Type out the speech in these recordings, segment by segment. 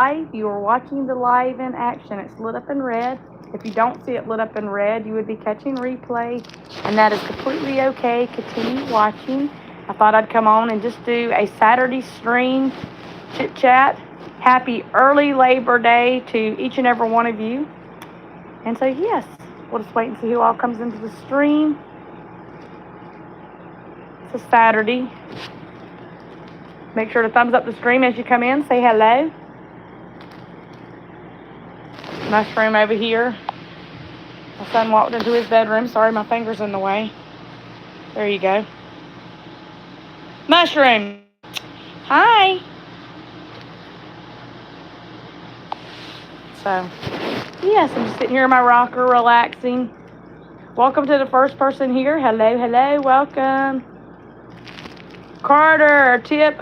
live. You are watching the live in action. It's lit up in red. If you don't see it lit up in red, you would be catching replay, and that is completely okay. Continue watching. I thought I'd come on and just do a Saturday stream chit chat. Happy early Labor Day to each and every one of you. And so, yes, we'll just wait and see who all comes into the stream. It's a Saturday. Make sure to thumbs up the stream as you come in. Say hello. Mushroom over here. My son walked into his bedroom. Sorry, my finger's in the way. There you go. Mushroom. Hi. So, yes, I'm just sitting here in my rocker, relaxing. Welcome to the first person here. Hello, hello, welcome. Carter, tip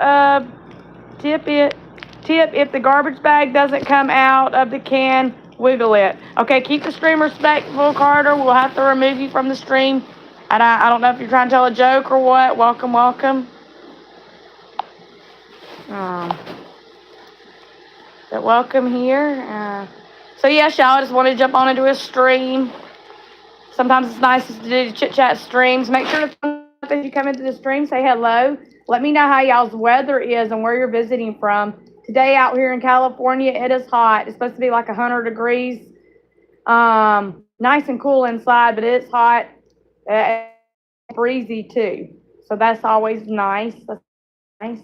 if the garbage bag doesn't come out of the can, wiggle it. Okay, keep the stream respectful, Carter. We'll have to remove you from the stream. And I don't know if you're trying to tell a joke or what. Welcome, welcome. But welcome here. So yes, y'all, I just wanted to jump on into a stream. Sometimes it's nice to do chit chat streams. Make sure to, as you come into the stream, say hello. Let me know how y'all's weather is and where you're visiting from. Today out here in California, it is hot. It's supposed to be like 100 degrees. Nice and cool inside, but it's hot. Breezy too. So that's always nice. That's nice.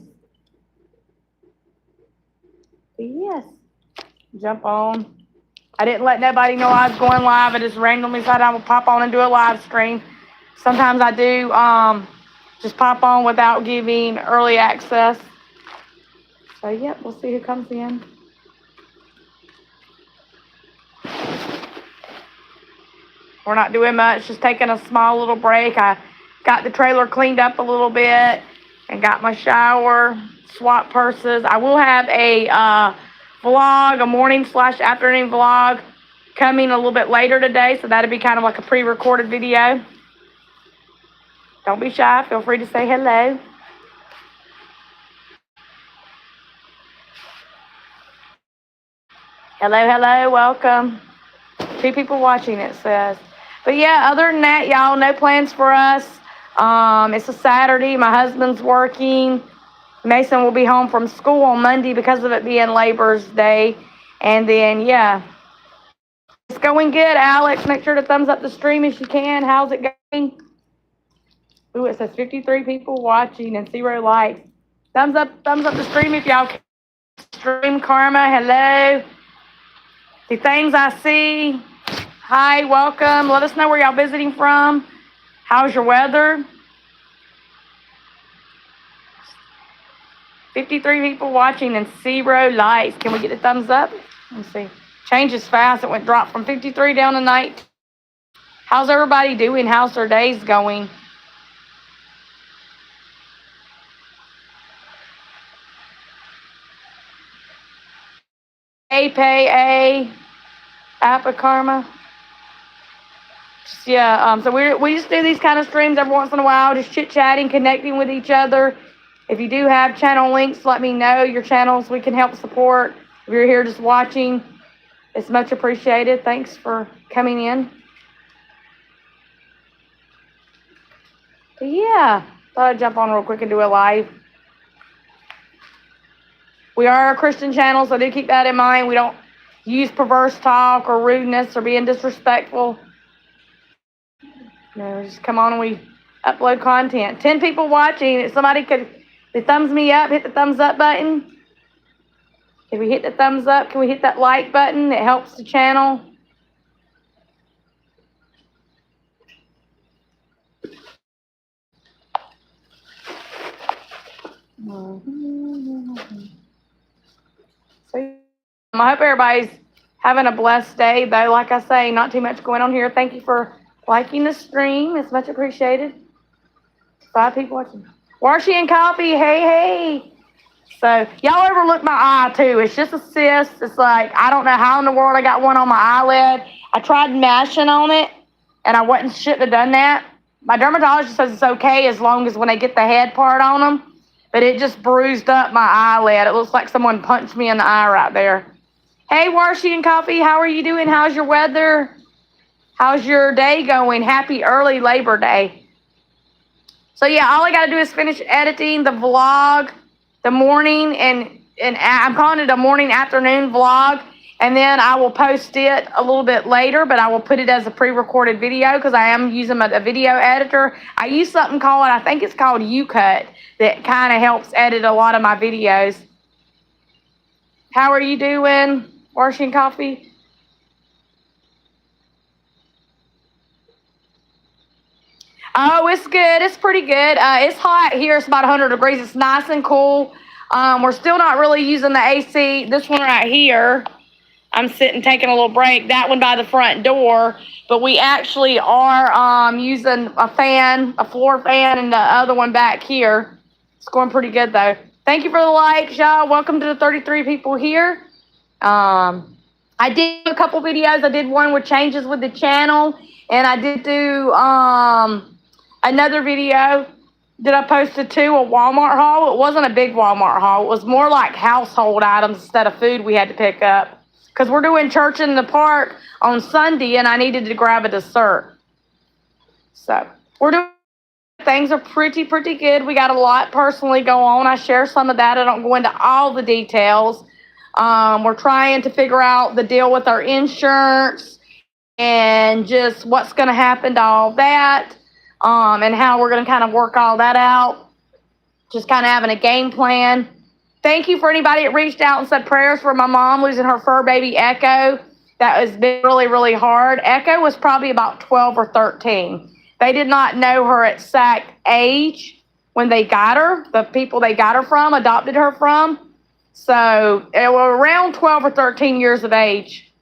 But yes, jump on. I didn't let nobody know I was going live. I just randomly decided I would pop on and do a live stream. Sometimes I do just pop on without giving early access. So, yep, we'll see who comes in. We're not doing much, just taking a small little break. I got the trailer cleaned up a little bit and got my shower, swap purses. I will have a vlog, a morning/afternoon vlog coming a little bit later today, so that'll be kind of like a pre-recorded video. Don't be shy. Feel free to say hello. Hello, hello, welcome. 2 people watching, it says. But yeah, other than that, y'all, no plans for us. It's a Saturday. My husband's working. Mason will be home from school on Monday because of it being Labor's Day. And then, yeah. It's going good, Alex. Make sure to thumbs up the stream if you can. How's it going? Ooh, it says 53 people watching and 0 likes. Thumbs up the stream if y'all can. Stream Karma, hello. The things I see. Hi, welcome. Let us know where y'all visiting from. How's your weather? 53 people watching and 0 likes. Can we get a thumbs up? Let's see. Changes fast. It went dropped from 53 down to 19. How's everybody doing? How's their days going? A Apikarma. Yeah, so we just do these kind of streams every once in a while, just chit-chatting, connecting with each other. If you do have channel links, let me know your channels. We can help support. If you're here just watching, it's much appreciated. Thanks for coming in. But yeah, thought I'd jump on real quick and do a live. We are a Christian channel, so do keep that in mind. We don't use perverse talk or rudeness or being disrespectful. No, just come on and we upload content. 10 people watching. If somebody could thumbs me up, hit the thumbs up button. If we hit the thumbs up, can we hit that like button? It helps the channel. So I hope everybody's having a blessed day, though. Like I say, not too much going on here. Thank you for liking the stream. It's much appreciated. 5 people watching. Warshy and Coffee, hey. So, y'all overlook my eye, too. It's just a cyst. It's like, I don't know how in the world I got one on my eyelid. I tried mashing on it, and I shouldn't have done that. My dermatologist says it's okay as long as when they get the head part on them. but it just bruised up my eyelid. It looks like someone punched me in the eye right there. Hey, Warshy and Coffee, how are you doing? How's your weather? How's your day going? Happy early Labor Day. So yeah, all I got to do is finish editing the vlog, the morning, and I'm calling it a morning afternoon vlog, and then I will post it a little bit later, but I will put it as a pre-recorded video because I am using a video editor. I use something called, I think it's called UCut, that kind of helps edit a lot of my videos. How are you doing, Washington Coffee? Oh, it's good. It's pretty good. It's hot here. It's about 100 degrees. It's nice and cool. We're still not really using the AC. This one right here, I'm sitting taking a little break. That one by the front door. But we actually are using a fan, a floor fan, and the other one back here. It's going pretty good, though. Thank you for the likes, y'all. Welcome to the 33 people here. I did a couple videos. I did one with changes with the channel. And I did do another video that I posted too, a Walmart haul. It wasn't a big Walmart haul. It was more like household items instead of food we had to pick up. Because we're doing church in the park on Sunday, and I needed to grab a dessert. So, we're doing, things are pretty good. We got a lot personally go on. I share some of that. I don't go into all the details. We're trying to figure out the deal with our insurance and just what's going to happen to all that. And how we're going to kind of work all that out. Just kind of having a game plan. Thank you for anybody that reached out and said prayers for my mom losing her fur baby, Echo. That has been really hard. Echo was probably about 12 or 13. They did not know her exact age when they got her. The people they got her from, adopted her from. So, it was around 12 or 13 years of age.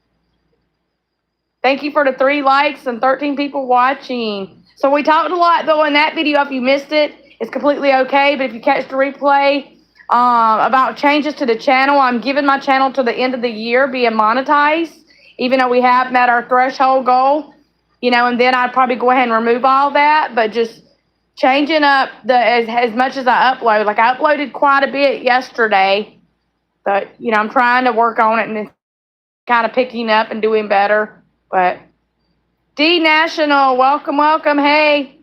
Thank you for the 3 likes and 13 people watching. So we talked a lot, though, in that video. If you missed it, it's completely okay. But if you catch the replay about changes to the channel, I'm giving my channel to the end of the year being monetized, even though we have met our threshold goal. You know, and then I'd probably go ahead and remove all that. But just changing up as much as I upload. Like, I uploaded quite a bit yesterday. But, you know, I'm trying to work on it and kind of picking up and doing better. But D National, welcome. Hey.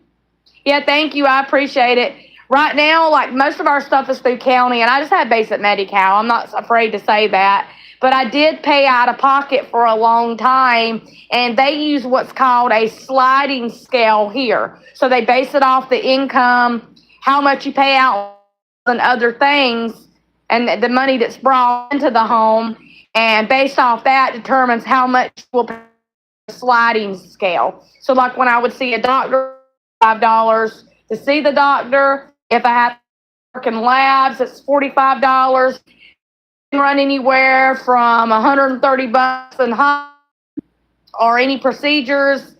Yeah, thank you. I appreciate it. Right now, like, most of our stuff is through county, and I just had basic Medi-Cal. I'm not afraid to say that. But I did pay out of pocket for a long time, and they use what's called a sliding scale here. So they base it off the income, how much you pay out, and other things, and the money that's brought into the home. And based off that determines how much will pay sliding scale. So like when I would see a doctor, $5 to see the doctor. If I have to work in labs, it's $45. It can run anywhere from $130 and or any procedures.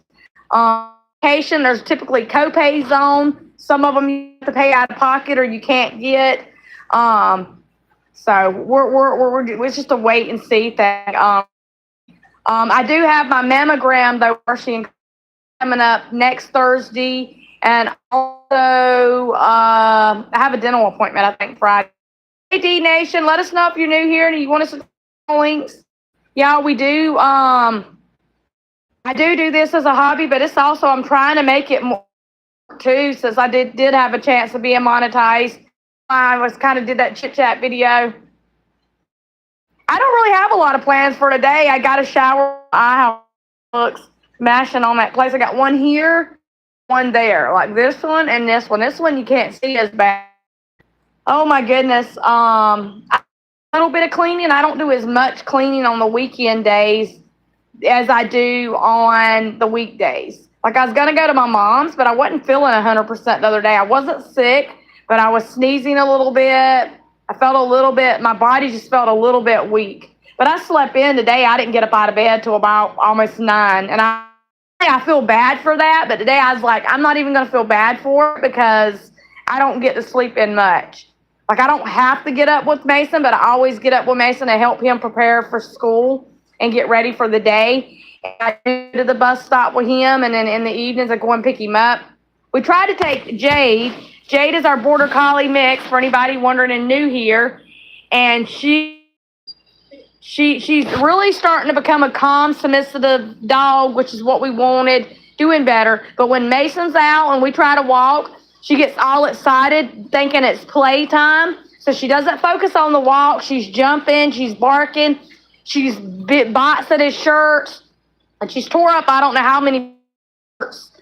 There's typically copays on. Some of them you have to pay out of pocket or you can't get. So we're it's just a wait and see thing. I do have my mammogram, though, coming up next Thursday. And also, I have a dental appointment, I think, Friday. Hey, D Nation, let us know if you're new here and you want us to links. Yeah, we do. I do this as a hobby, but it's also, I'm trying to make it more, too, since I did have a chance of being monetized. I did that chit-chat video. I don't really have a lot of plans for today. I got a shower. I looks mashing on that place. I got one here, one there, like this one and this one. This one you can't see as bad. Oh my goodness. A little bit of cleaning. I don't do as much cleaning on the weekend days as I do on the weekdays. Like, I was gonna go to my mom's, but I wasn't feeling 100% the other day. I wasn't sick, but I was sneezing a little bit. I felt a little bit, my body just felt a little bit weak. But I slept in today. I didn't get up out of bed till about almost 9. And I feel bad for that. But today I was like, I'm not even going to feel bad for it because I don't get to sleep in much. Like, I don't have to get up with Mason, but I always get up with Mason to help him prepare for school and get ready for the day. And I go to the bus stop with him, and then in the evenings I go and pick him up. We tried to take Jade Jade is our Border Collie mix for anybody wondering and new here. And she's really starting to become a calm, submissive dog, which is what we wanted, doing better. But when Mason's out and we try to walk, she gets all excited thinking it's playtime. So she doesn't focus on the walk. She's jumping, she's barking, she's bites at his shirts, and she's tore up I don't know how many shirts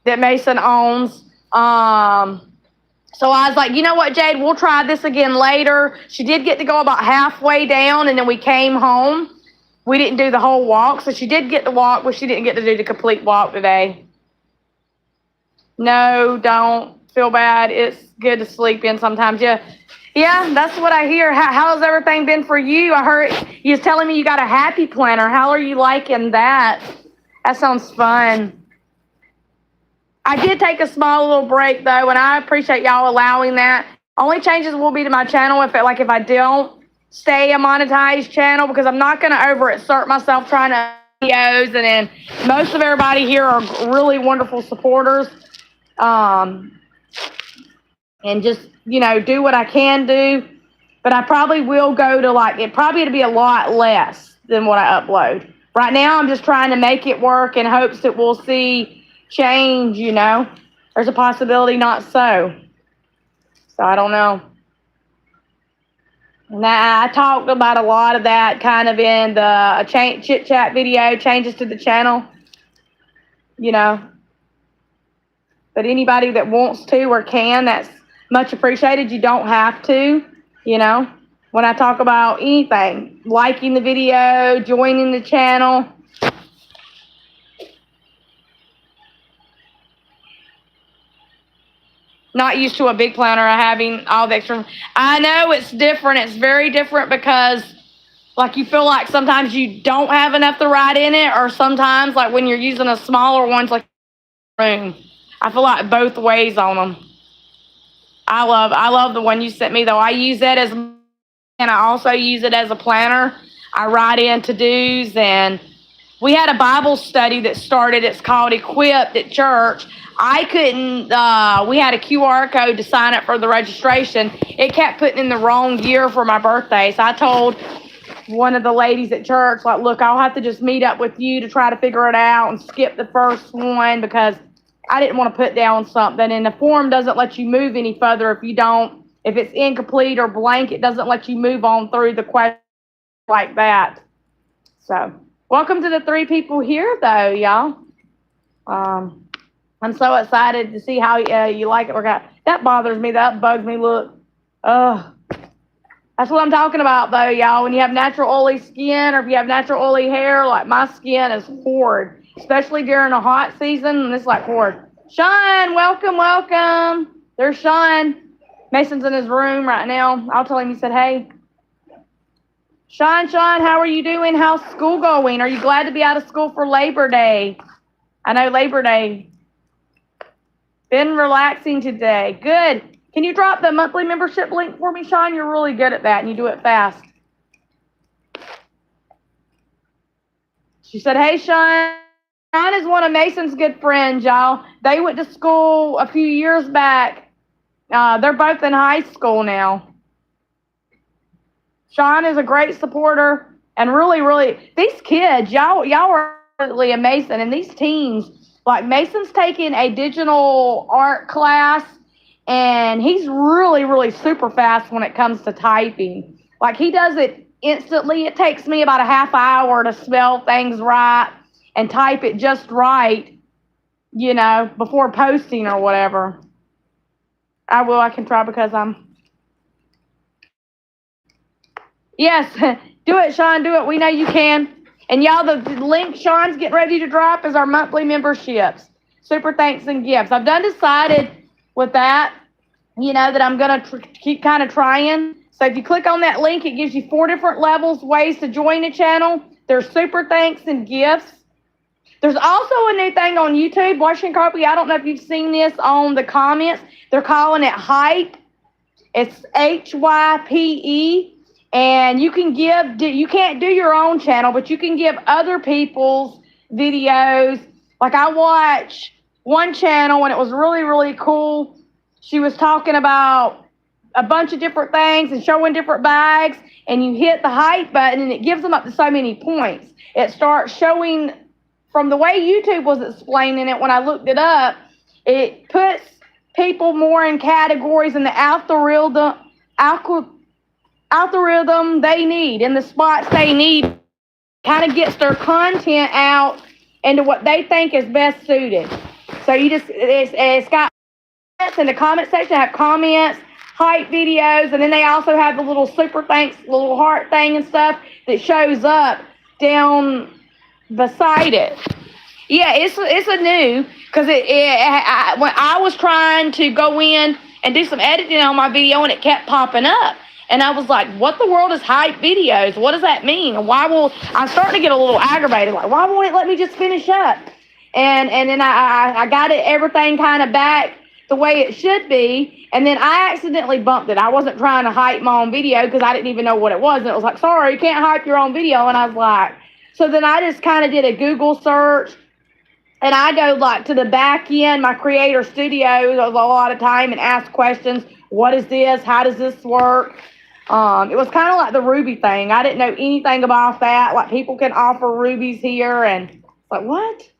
that Mason owns. So I was like, you know what, Jade, we'll try this again later. She did get to go about halfway down, and then we came home. We didn't do the whole walk, so she did get to walk, but she didn't get to do the complete walk today. No, don't feel bad. It's good to sleep in sometimes. Yeah, that's what I hear. How's everything been for you? I heard you was telling me you got a happy planner. How are you liking that? That sounds fun. I did take a small little break though, and I appreciate y'all allowing that. Only changes will be to my channel if I don't stay a monetized channel, because I'm not going to overexert myself trying to videos, and then most of everybody here are really wonderful supporters. And just, do what I can do. But I probably will go to it'll be a lot less than what I upload. Right now I'm just trying to make it work in hopes that we'll see change, There's a possibility not so. So I don't know. And I talked about a lot of that kind of in the chit chat video, changes to the channel, But anybody that wants to or can, that's much appreciated. You don't have to, When I talk about anything, liking the video, joining the channel. Not used to a big planner or having all the extra. I know it's different. It's very different because, you feel like sometimes you don't have enough to write in it, or sometimes, when you're using a smaller one, it's room. I feel like both ways on them. I love the one you sent me, though. I use that and I also use it as a planner. I write in to-dos, and we had a Bible study that started. It's called Equipped at church. I couldn't, we had a QR code to sign up for the registration. It kept putting in the wrong year for my birthday. So I told one of the ladies at church, look, I'll have to just meet up with you to try to figure it out and skip the first one, because I didn't want to put down something. And the form doesn't let you move any further if it's incomplete or blank, it doesn't let you move on through the question like that. So welcome to the 3 people here, though, y'all. I'm so excited to see how you like it. That bothers me. That bugs me. Look. That's what I'm talking about, though, y'all. When you have natural oily skin, or if you have natural oily hair, my skin is horrid, especially during a hot season. And it's horrid. Sean, welcome. There's Sean. Mason's in his room right now. I'll tell him you said hey. Sean, how are you doing? How's school going? Are you glad to be out of school for Labor Day? I know Labor Day. Been relaxing today. Good. Can you drop the monthly membership link for me, Sean? You're really good at that, and you do it fast. She said, hey, Sean. Sean is one of Mason's good friends, y'all. They went to school a few years back. They're both in high school now. Sean is a great supporter, and really, these kids, y'all are really amazing. And these teens, Mason's taking a digital art class, and he's really super fast when it comes to typing. He does it instantly. It takes me about a half hour to spell things right and type it just right, before posting or whatever. I can try because Yes, do it, Sean, do it. We know you can. And y'all, the link Sean's getting ready to drop is our monthly memberships. Super thanks and gifts. I've decided with that, that I'm going to keep kind of trying. So if you click on that link, it gives you 4 different ways to join the channel. There's super thanks and gifts. There's also a new thing on YouTube, Washington Carpy. I don't know if you've seen this on the comments. They're calling it Hype. It's HYPE. And you can you can't do your own channel, but you can give other people's videos. I watched one channel, and it was really cool. she was talking about a bunch of different things and showing different bags, and you hit the height button and it gives them up to so many points. It starts showing, from the way YouTube was explaining it when I looked it up, it puts people more in categories in the algorithm they need, in the spots they need, kind of gets their content out into what they think is best suited. So it's got in the comment section, have comments, hype videos, and then they also have the little super thanks, little heart thing and stuff that shows up down beside it. Yeah, it's a new, because when I was trying to go in and do some editing on my video and it kept popping up. And I was like, what the world is hype videos? What does that mean? And I'm starting to get a little aggravated. Like, why won't it let me just finish up? And then I got everything kind of back the way it should be. And then I accidentally bumped it. I wasn't trying to hype my own video because I didn't even know what it was. And it was like, sorry, you can't hype your own video. And I was like, so then I just kind of did a Google search. And I go like to the back end, my creator studio a lot of time, and ask questions. What is this? How does this work? It was kind of like the Ruby thing. I didn't know anything about that. Like, people can offer rubies here, and it's like, what?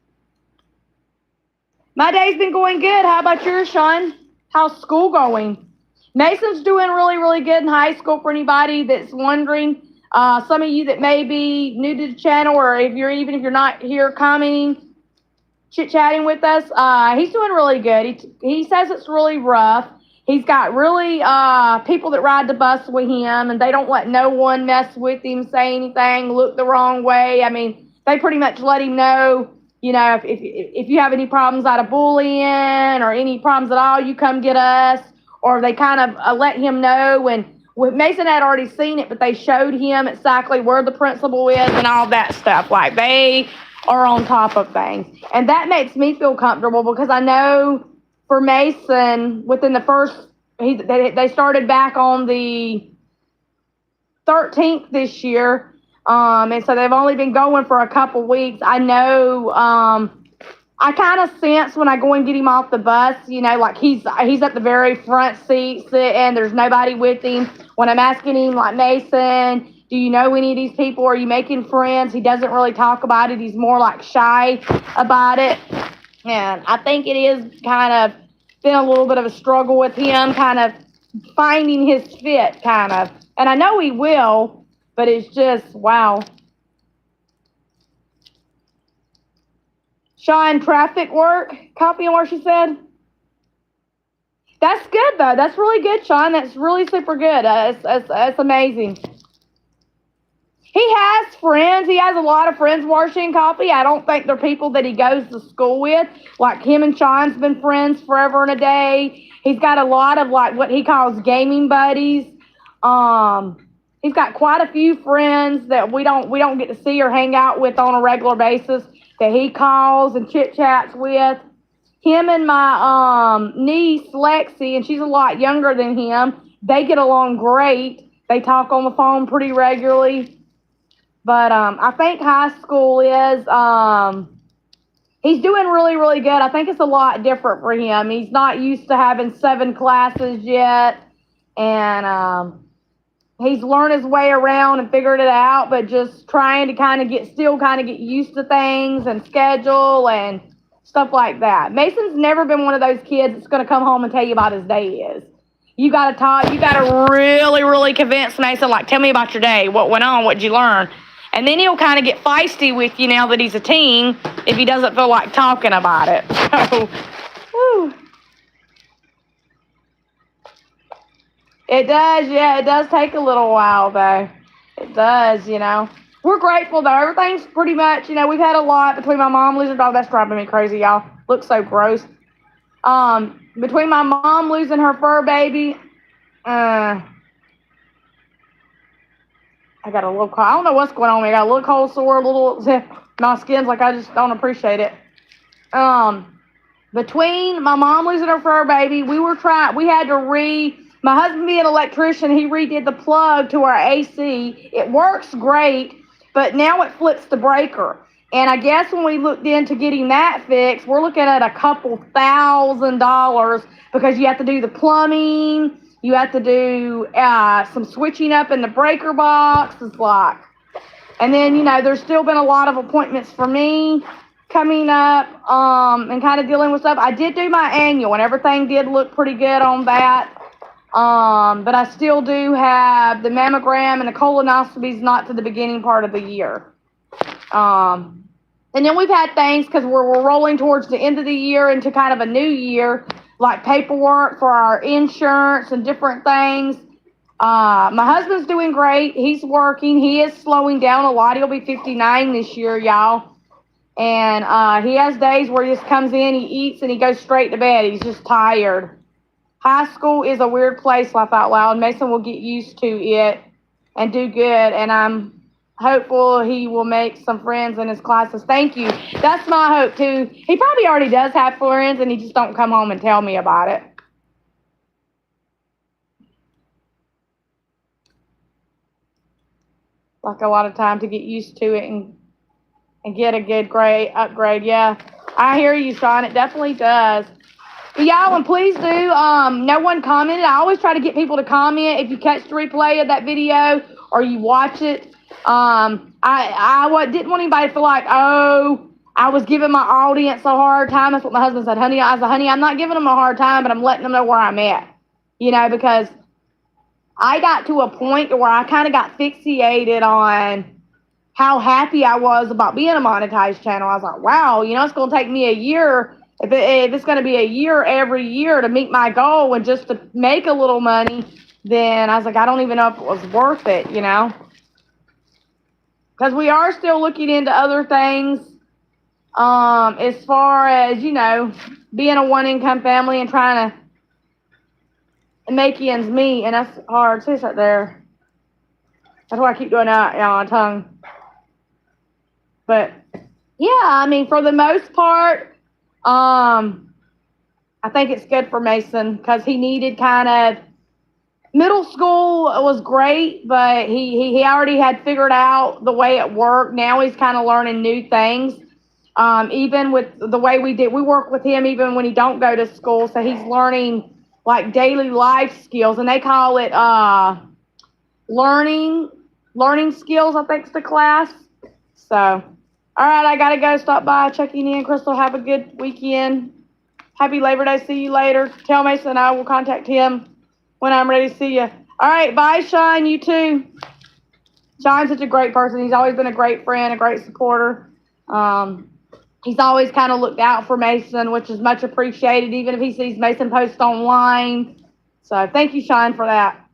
My day's been going good. How about yours, Sean? How's school going? Mason's doing really, really good in high school, for anybody that's wondering. Some of you that may be new to the channel, or even if you're not here commenting, chit-chatting with us, he's doing really good. He says it's really rough. He's got really people that ride the bus with him, and they don't let no one mess with him, say anything, look the wrong way. I mean, they pretty much let him know, you know, if you have any problems out of bullying or any problems at all, you come get us. Or they kind of let him know. And Mason had already seen it, but they showed him exactly where the principal is and all that stuff. Like, they are on top of things. And that makes me feel comfortable, because I know for Mason, within the first, they started back on the 13th this year, and so they've only been going for a couple weeks. I know, I kind of sense when I go and get him off the bus, you know, like he's at the very front seat sitting, there's nobody with him. When I'm asking him, like, Mason, do you know any of these people? Are you making friends? He doesn't really talk about it. He's more like shy about it. And I think it is kind of been a little bit of a struggle with him, kind of finding his fit, kind of. And I know he will, but it's just, wow. Sean, traffic work, copying what she said. That's good, though. That's really good, Sean. That's really super good. It's amazing. He has friends. He has a lot of friends washing coffee. I don't think they're people that he goes to school with. Like, him and Sean's been friends forever and a day. He's got a lot of, like, what he calls gaming buddies. He's got quite a few friends that we don't get to see or hang out with on a regular basis, that he calls and chit chats with. Him and my niece Lexi, and she's a lot younger than him, they get along great. They talk on the phone pretty regularly. But I think high school is, he's doing really, really good. I think it's a lot different for him. He's not used to having 7 classes yet. And he's learned his way around and figured it out, but just trying to kind of get used to things and schedule and stuff like that. Mason's never been one of those kids that's going to come home and tell you about his day is. You got to talk. You got to really, really convince Mason, like, tell me about your day. What went on? What did you learn? And then he'll kind of get feisty with you now that he's a teen if he doesn't feel like talking about it. So, whew. It does, yeah. It does take a little while, though. It does, you know. We're grateful, though. Everything's pretty much, you know, we've had a lot between my mom losing her dog. That's driving me crazy, y'all. Looks so gross. Between my mom losing her fur baby, I got a little cold. I don't know what's going on with me. I got a little cold sore, my skin's like, I just don't appreciate it. Between my mom losing her fur baby, we had to my husband being an electrician, he redid the plug to our AC. It works great, but now it flips the breaker. And I guess when we looked into getting that fixed, we're looking at a couple $1,000 because you have to do the plumbing, you have to do some switching up in the breaker box. It's like, and then, you know, there's still been a lot of appointments for me coming up and kind of dealing with stuff. I did do my annual and everything did look pretty good on that. But I still do have the mammogram and the colonoscopies not to the beginning part of the year. And then we've had things because we're rolling towards the end of the year into kind of a new year, like paperwork for our insurance and different things. My husband's doing great. He's working. He is slowing down a lot. He'll be 59 this year, y'all. And he has days where he just comes in, he eats, and he goes straight to bed. He's just tired. High school is a weird place, laugh out loud. Mason will get used to it and do good. And I'm hopeful he will make some friends in his classes. Thank you. That's my hope, too. He probably already does have friends, and he just don't come home and tell me about it. Like a lot of time to get used to it and get a good upgrade. Yeah, I hear you, Sean. It definitely does. But y'all, and please do, no one commented. I always try to get people to comment if you catch the replay of that video or you watch it. I didn't want anybody to feel like, oh, I was giving my audience a hard time. That's what my husband said, honey. I said, honey, I'm not giving them a hard time, but I'm letting them know where I'm at. You know, because I got to a point where I kind of got fixated on how happy I was about being a monetized channel. I was like, wow, you know, it's going to take me a year. If it's going to be a year every year to meet my goal and just to make a little money, then I was like, I don't even know if it was worth it, you know. Because we are still looking into other things as far as, you know, being a one-income family and trying to make ends meet. And that's hard. See, it's right there. That's why I keep doing that on my tongue. But, yeah, I mean, for the most part, I think it's good for Mason because he needed kind of middle school was great, but he already had figured out the way it worked. Now he's kind of learning new things. Even with the way we work with him even when he don't go to school. So he's learning like daily life skills, and they call it learning skills, I think is the class. So. All right, I got to go. Stop by, checking in. Crystal, have a good weekend. Happy Labor Day. See you later. Tell Mason I will contact him when I'm ready to see you. All right, bye, Sean. You too. Sean's such a great person. He's always been a great friend, a great supporter. He's always kind of looked out for Mason, which is much appreciated, even if he sees Mason post online. So thank you, Sean, for that.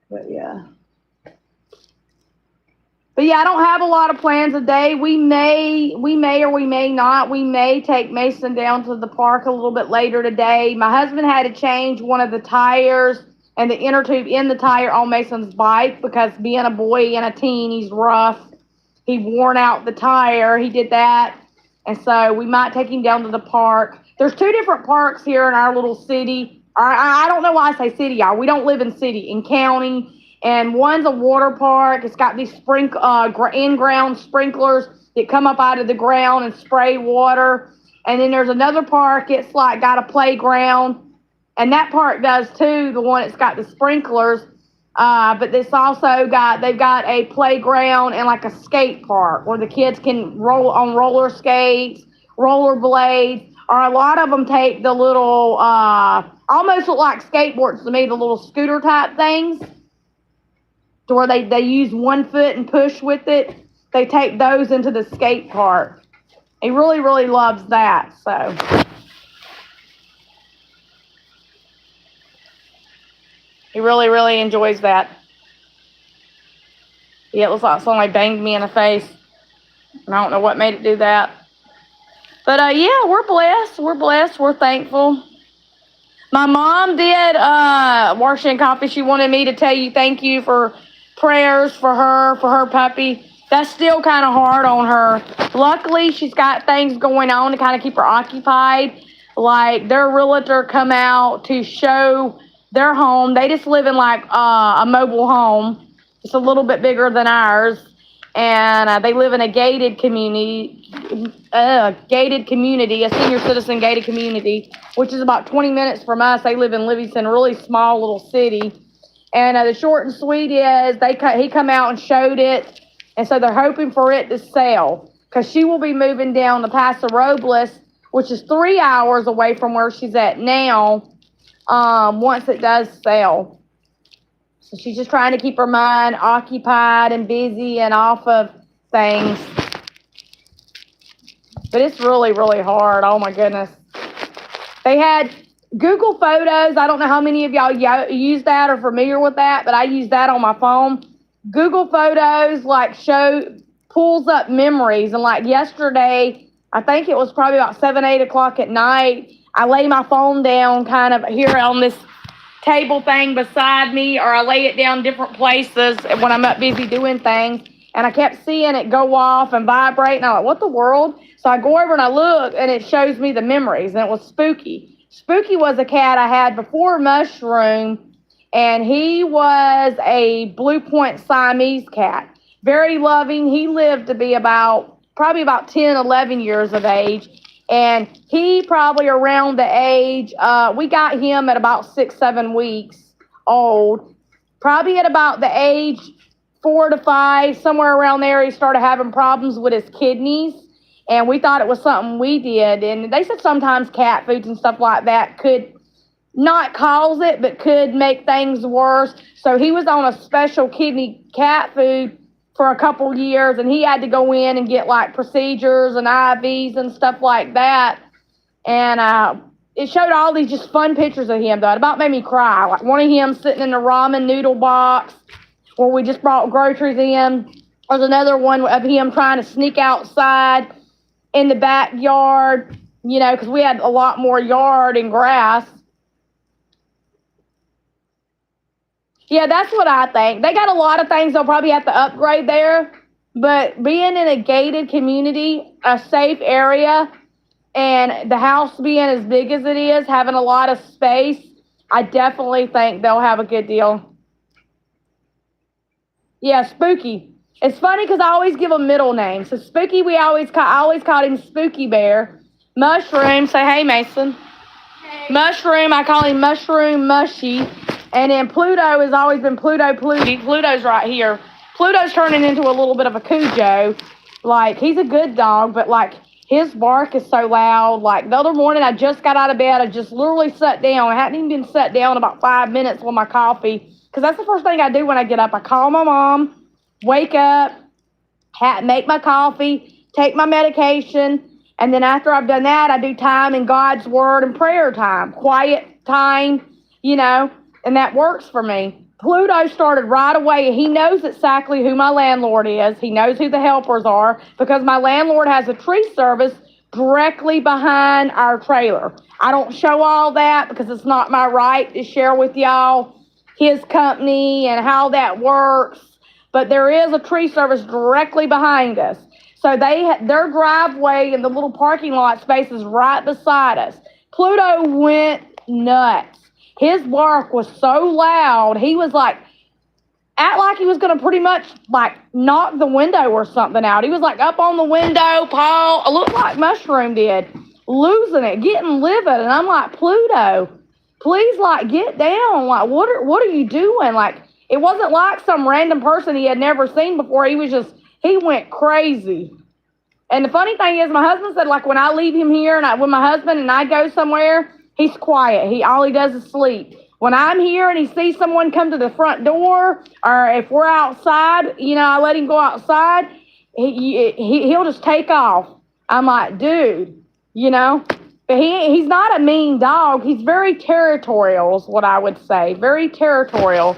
But, yeah. But yeah, I don't have a lot of plans today. We may or we may not. We may take Mason down to the park a little bit later today. My husband had to change one of the tires and the inner tube in the tire on Mason's bike because being a boy and a teen, he's rough. He worn out the tire. He did that. And so we might take him down to the park. There's 2 different parks here in our little city. I don't know why I say city, y'all. We don't live in city, in county. And one's a water park. It's got these in-ground sprinklers that come up out of the ground and spray water. And then there's another park. It's like got a playground. And that park does too, the one that's got the sprinklers. But they've got a playground and like a skate park where the kids can roll on roller skates, roller blades, or a lot of them take the little, almost look like skateboards to me, the little scooter type things. To where they use one foot and push with it. They take those into the skate park. He really, really loves that. So he really, really enjoys that. Yeah, it looks like somebody banged me in the face. And I don't know what made it do that. But yeah, we're blessed. We're blessed. We're thankful. My mom did Washington Coffee. She wanted me to tell you thank you for prayers for her puppy. That's still kind of hard on her. Luckily, she's got things going on to kind of keep her occupied. Like their realtor come out to show their home. They just live in like a mobile home. It's a little bit bigger than ours. And they live in a gated community, a senior citizen gated community, which is about 20 minutes from us. They live in Livingston, a really small little city. And the short and sweet is he come out and showed it, and so they're hoping for it to sell because she will be moving down to Paso Robles, which is 3 hours away from where she's at now. Once it does sell. So she's just trying to keep her mind occupied and busy and off of things. But it's really, really hard. Oh, my goodness. They had Google Photos. I don't know how many of y'all use that or familiar with that, but I use that on my phone. Google Photos, pulls up memories. And, yesterday, I think it was probably about 7, 8 o'clock at night, I lay my phone down kind of here on this table thing beside me, or I lay it down different places when I'm up busy doing things, and I kept seeing it go off and vibrate, and I'm like, what the world? So I go over and I look, and it shows me the memories, and it was Spooky. Spooky was a cat I had before Mushroom, and he was a Blue Point Siamese cat. Very loving. He lived to be probably about 10, 11 years of age. And he probably around the age, we got him at about 6, 7 weeks old. Probably at about the age 4 to 5, somewhere around there, he started having problems with his kidneys. And we thought it was something we did. And they said sometimes cat foods and stuff like that could not cause it, but could make things worse. So he was on a special kidney cat food for a couple years, and he had to go in and get procedures and IVs and stuff like that. And it showed all these just fun pictures of him, though. It about made me cry. Like one of him sitting in the ramen noodle box where we just brought groceries in. There's another one of him trying to sneak outside in the backyard, because we had a lot more yard and grass. Yeah, that's what I think. They got a lot of things they'll probably have to upgrade there, but being in a gated community, a safe area, and the house being as big as it is, having a lot of space, I definitely think they'll have a good deal. Yeah, Spooky. It's funny because I always give them middle names. So Spooky, I always called him Spooky Bear. Mushroom, say hey, Mason. Hey. Mushroom, I call him Mushroom Mushy. And then Pluto has always been Pluto Pluty. Pluto's right here. Pluto's turning into a little bit of a Cujo. He's a good dog, but, his bark is so loud. The other morning, I just got out of bed. I just literally sat down. I hadn't even been sat down about 5 minutes with my coffee, because that's the first thing I do when I get up. I call my mom, wake up, make my coffee, take my medication, and then after I've done that, I do time in God's Word and prayer time, quiet time, and that works for me. Pluto started right away. He knows exactly who my landlord is. He knows who the helpers are, because my landlord has a tree service directly behind our trailer. I don't show all that because it's not my right to share with y'all his company and how that works. But there is a tree service directly behind us. So their driveway and the little parking lot space is right beside us. Pluto went nuts. His bark was so loud, he was act like he was going to pretty much knock the window or something out. He was up on the window, paw, looked like Mushroom did, losing it, getting livid. And I'm like, Pluto, please get down. What are you doing? It wasn't like some random person he had never seen before. He went crazy. And the funny thing is, my husband said, when I leave him here and with my husband and I go somewhere, he's quiet. All he does is sleep. When I'm here and he sees someone come to the front door, or if we're outside, I let him go outside, he'll just take off. I'm like, dude, But he's not a mean dog. He's very territorial is what I would say. Very territorial.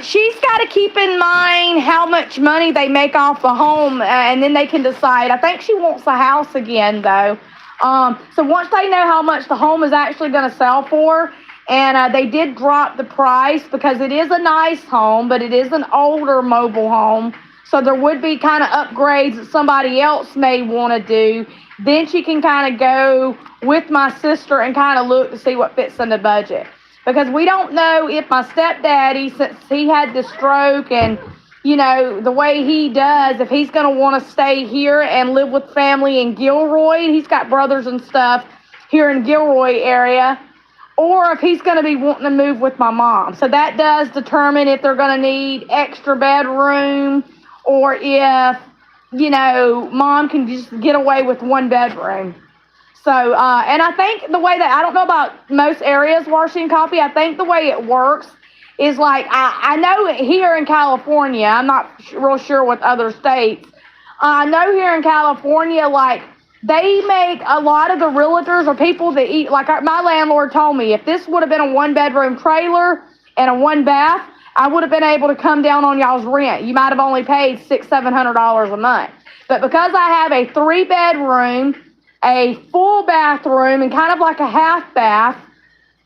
She's got to keep in mind how much money they make off the home, and then they can decide. I think she wants the house again, though. So once they know how much the home is actually going to sell for, and they did drop the price because it is a nice home, but it is an older mobile home. So there would be kind of upgrades that somebody else may want to do. Then she can kind of go with my sister and kind of look to see what fits in the budget. because we don't know if my stepdaddy, since he had the stroke and, you know, the way he does, if he's going to want to stay here and live with family in Gilroy. He's got brothers and stuff here in Gilroy area, or if he's going to be wanting to move with my mom. So that does determine if they're going to need extra bedroom, or if, you know, mom can just get away with one bedroom. So, and I think the way that, I don't know about most areas, Washington Coffee, I think the way it works is like, I know here in California, I'm not real sure with other states, I know here in California, like, they make a lot of the realtors or people that eat, like my landlord told me, if this would have been a one-bedroom trailer and a one-bath, I would have been able to come down on y'all's rent. You might have only paid $600-700 a month. But because I have a 3-bedroom, a full bathroom, and kind of like a half bath,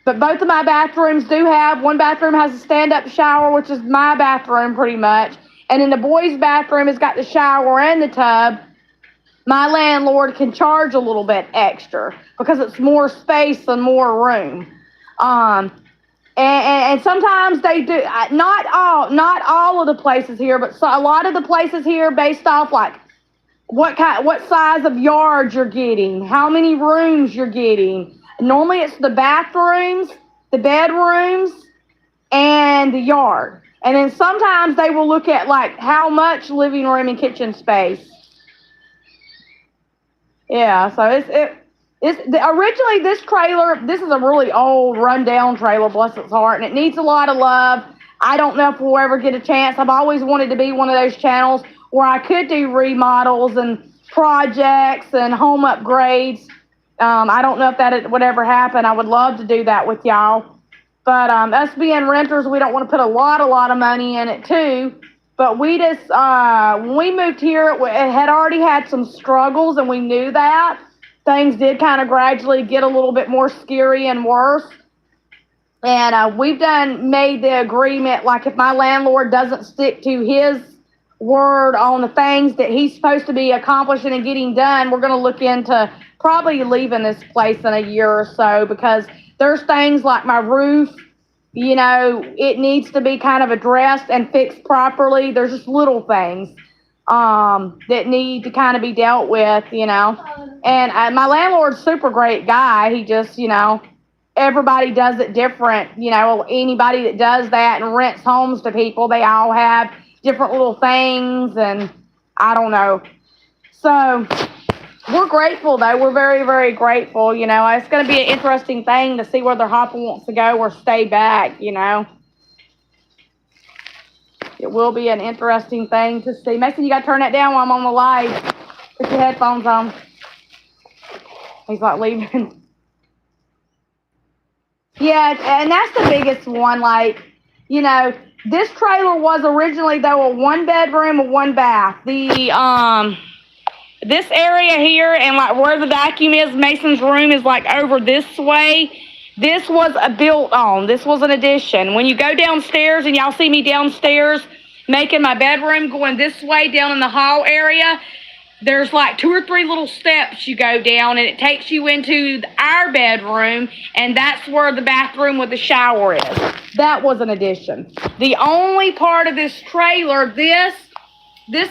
but both of my bathrooms do have, one bathroom has a stand-up shower, which is my bathroom pretty much, and then the boys' bathroom has got the shower and the tub. My landlord can charge a little bit extra because it's more space and more room. And sometimes they do, not all of the places here, but a lot of the places here based off like what size of yard you're getting, how many rooms you're getting. Normally it's the bathrooms, the bedrooms, and the yard. And then sometimes they will look at like how much living room and kitchen space. Yeah, so it's originally this trailer, this is a really old, run-down trailer, bless its heart, and it needs a lot of love. I don't know if we'll ever get a chance. I've always wanted to be one of those channels where I could do remodels and projects and home upgrades. I don't know if that would ever happen. I would love to do that with y'all. But us being renters, we don't want to put a lot of money in it too. But we just, when we moved here, it had already had some struggles, and we knew that. Things did kind of gradually get a little bit more scary and worse. And we've made the agreement, like if my landlord doesn't stick to his word on the things that he's supposed to be accomplishing and getting done, we're going to look into probably leaving this place in a year or so, because there's things like my roof, you know, it needs to be kind of addressed and fixed properly. There's just little things that need to kind of be dealt with, you know. And my landlord's a super great guy. He just, you know, everybody does it different. You know, anybody that does that and rents homes to people, they all have different little things, and I don't know. So we're grateful, though. We're very, very grateful. You know, it's going to be an interesting thing to see whether Hopper wants to go or stay back, you know. It will be an interesting thing to see. Mason, you got to turn that down while I'm on the live. Put your headphones on. He's not leaving. Yeah, and that's the biggest one. Like, you know, this trailer was originally, though, a 1-bedroom, a 1-bath. This area here and like where the vacuum is, Mason's room is like over this way. This was a built on. This was an addition. When you go downstairs, and y'all see me downstairs making my bedroom, going this way down in the hall area, there's like 2 or 3 little steps you go down, and it takes you into our bedroom, and that's where the bathroom with the shower is. That was an addition. The only part of this trailer, this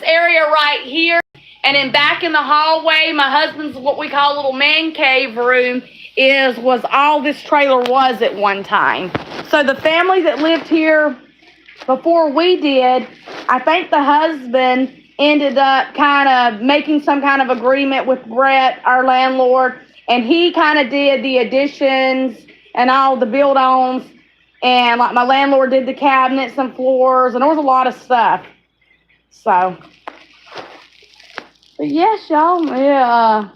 area right here, and then back in the hallway, my husband's what we call a little man cave room was all this trailer was at one time. So the family that lived here before we did, I think the husband ended up kind of making some kind of agreement with Brett, our landlord, and he kind of did the additions and all the build-ons, and like my landlord did the cabinets and floors, and there was a lot of stuff. So, but yes, y'all, yeah,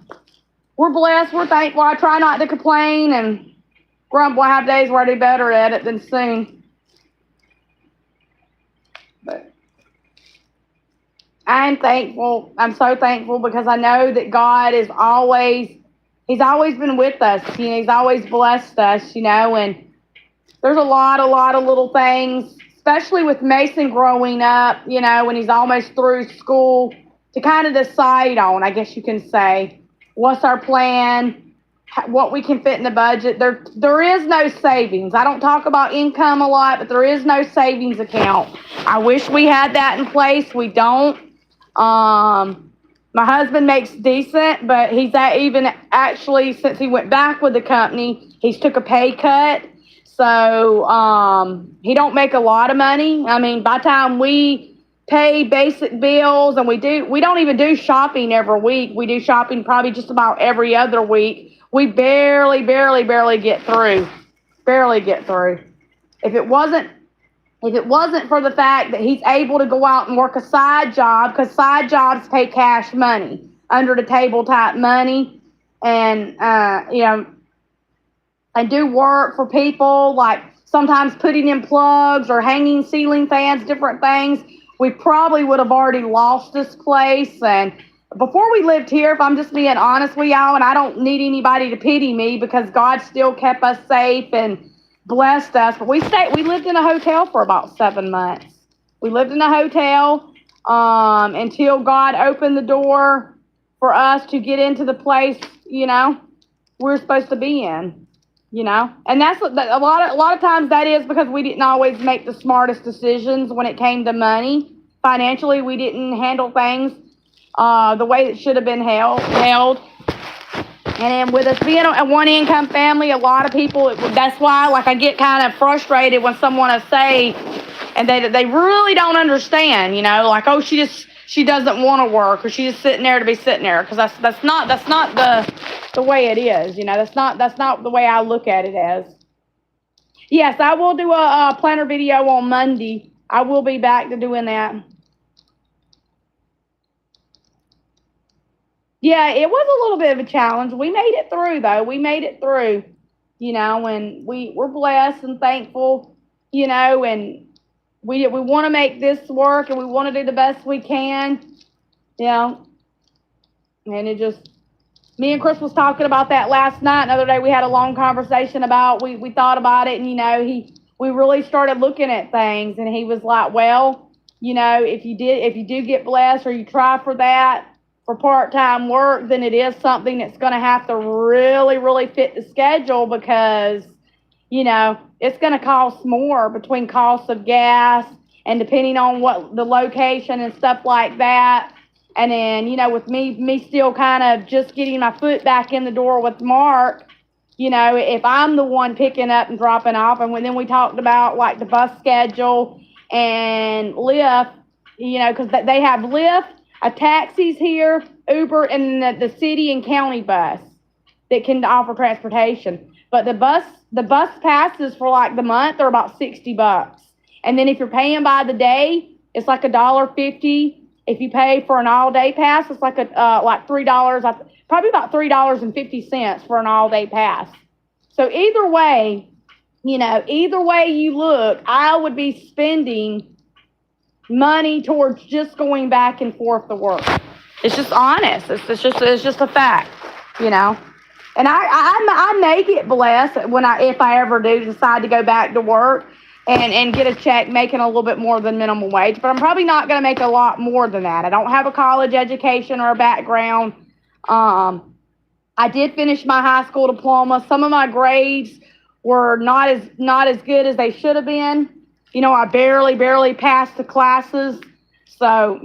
we're blessed, we're thankful. I try not to complain and grumble. I have days where I do better at it than soon. But I'm thankful. I'm so thankful because I know that God is He's always been with us. You know, He's always blessed us, you know, and there's a lot of little things, especially with Mason growing up, you know, when he's almost through school, to kind of decide on, I guess you can say, what's our plan? what we can fit in the budget. There is no savings. I don't talk about income a lot, but there is no savings account. I wish we had that in place. We don't. My husband makes decent, but he's even actually, since he went back with the company, he's took a pay cut. So he don't make a lot of money. I mean, by the time we pay basic bills, and we don't even do shopping every week. We do shopping probably just about every other week. We barely get through. Barely get through. If it wasn't for the fact that he's able to go out and work a side job, because side jobs pay cash money, under the table type money, and and do work for people, like sometimes putting in plugs or hanging ceiling fans, different things, we probably would have already lost this place. And before we lived here, if I'm just being honest with y'all, and I don't need anybody to pity me, because God still kept us safe and blessed us, but we lived in a hotel for about 7 months. We lived in a hotel until God opened the door for us to get into the place, we're supposed to be in, and that's a lot of times that is because we didn't always make the smartest decisions when it came to money. Financially, we didn't handle things the way it should have been held. And then with us being a one-income family, a lot of people, that's why, like, I get kind of frustrated when someone I say, and they really don't understand, like, oh, she doesn't want to work, or she's just sitting there to be sitting there, because that's not the way it is, that's not the way I look at it as. Yes, I will do a planner video on Monday. I will be back to doing that. Yeah, it was a little bit of a challenge. We made it through, though. We made it through, and we're blessed and thankful, and we want to make this work, and we want to do the best we can, and it just, me and Chris was talking about that last night. The other day we had a long conversation about, we thought about it, and, we really started looking at things, and he was like, well, if you do get blessed, or you try for that, for part-time work, then it is something that's going to have to really fit the schedule, because, it's going to cost more between costs of gas and depending on what the location and stuff like that. And then, with me still kind of just getting my foot back in the door with Mark, if I'm the one picking up and dropping off, and then we talked about like the bus schedule and Lyft, because they have Lyft, taxis here, Uber, and the city and county bus that can offer transportation. But the bus passes for like the month are about $60. And then if you're paying by the day, it's like $1.50. If you pay for an all-day pass, it's like like $3, probably about $3.50 for an all-day pass. So either way you look, I would be spending money towards just going back and forth to work. It's just honest. It's just a fact, And I may get blessed if I ever do decide to go back to work and get a check making a little bit more than minimum wage, but I'm probably not going to make a lot more than that. I don't have a college education or a background. I did finish my high school diploma. Some of my grades were not as good as they should have been. I barely passed the classes. So,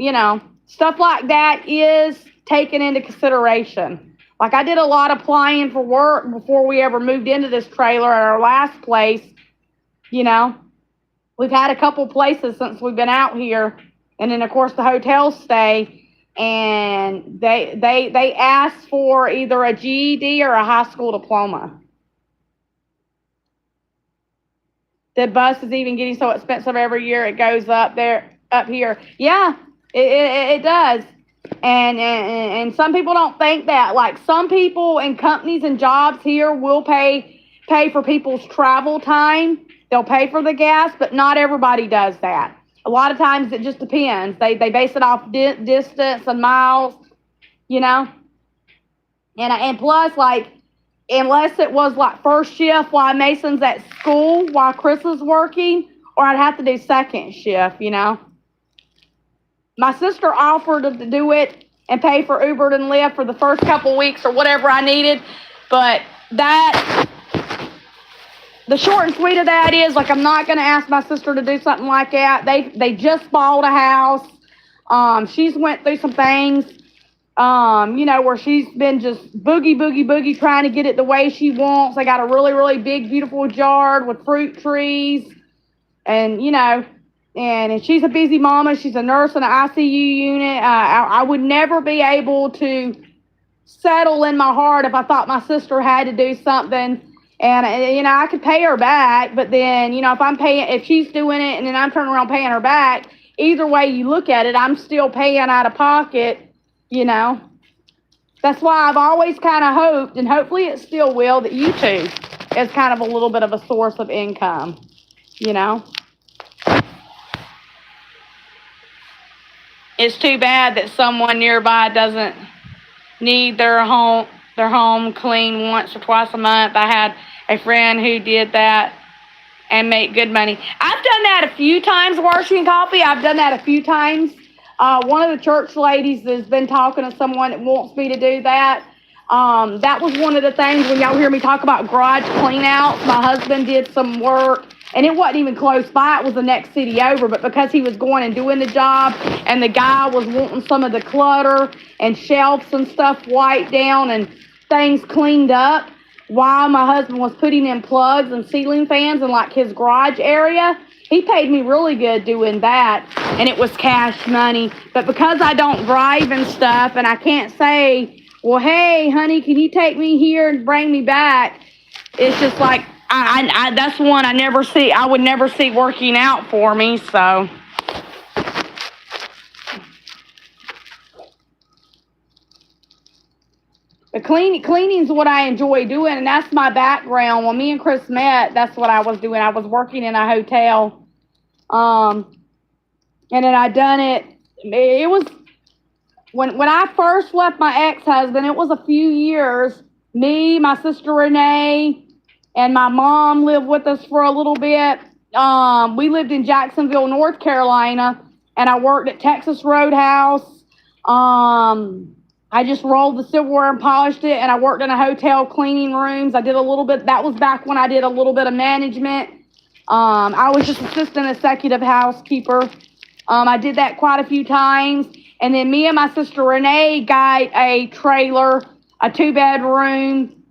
stuff like that is taken into consideration. Like, I did a lot of applying for work before we ever moved into this trailer at our last place. We've had a couple places since we've been out here. And then, of course, the hotel stay. And they asked for either a GED or a high school diploma. The bus is even getting so expensive every year. It goes up here. Yeah, it does. And some people don't think that. Like, some people and companies and jobs here will pay for people's travel time. They'll pay for the gas, but not everybody does that. A lot of times it just depends. They base it off distance and miles, And plus, like, unless it was like first shift while Mason's at school while Chris is working, or I'd have to do second shift, My sister offered to do it and pay for Uber and Lyft for the first couple weeks or whatever I needed, but that, the short and sweet of that is, like, I'm not going to ask my sister to do something like that. They just bought a house. She's went through some things, where she's been just boogie trying to get it the way she wants. They got a really, really big, beautiful yard with fruit trees. And, and she's a busy mama. She's a nurse in an ICU unit. I would never be able to settle in my heart if I thought my sister had to do something. And, I could pay her back. But then, if she's doing it and then I'm turning around paying her back, either way you look at it, I'm still paying out of pocket, That's why I've always kind of hoped, and hopefully it still will, that YouTube is kind of a little bit of a source of income, It's too bad that someone nearby doesn't need their home cleaned once or twice a month. I had a friend who did that and make good money. I've done that a few times, washing coffee. I've done that a few times. One of the church ladies has been talking to someone that wants me to do that. That was one of the things when y'all hear me talk about garage clean outs. My husband did some work, and it wasn't even close by. It was the next city over, but because he was going and doing the job, and the guy was wanting some of the clutter and shelves and stuff wiped down and things cleaned up, while my husband was putting in plugs and ceiling fans in like his garage area, he paid me really good doing that, and it was cash money. But because I don't drive and stuff, and I can't say, well, hey, honey, can you take me here and bring me back? It's just like, I that's one I would never see working out for me, so. But cleaning is what I enjoy doing, and that's my background. When me and Chris met, that's what I was doing. I was working in a hotel, and then I done it. It was when I first left my ex-husband. It was a few years. Me, my sister Renee, and my mom lived with us for a little bit. We lived in Jacksonville, North Carolina, and I worked at Texas Roadhouse. I just rolled the silverware and polished it, and I worked in a hotel cleaning rooms. I did a little bit. That was back when I did a little bit of management. I was just assistant executive housekeeper. I did that quite a few times. And then me and my sister Renee got a trailer, a 2-bedroom,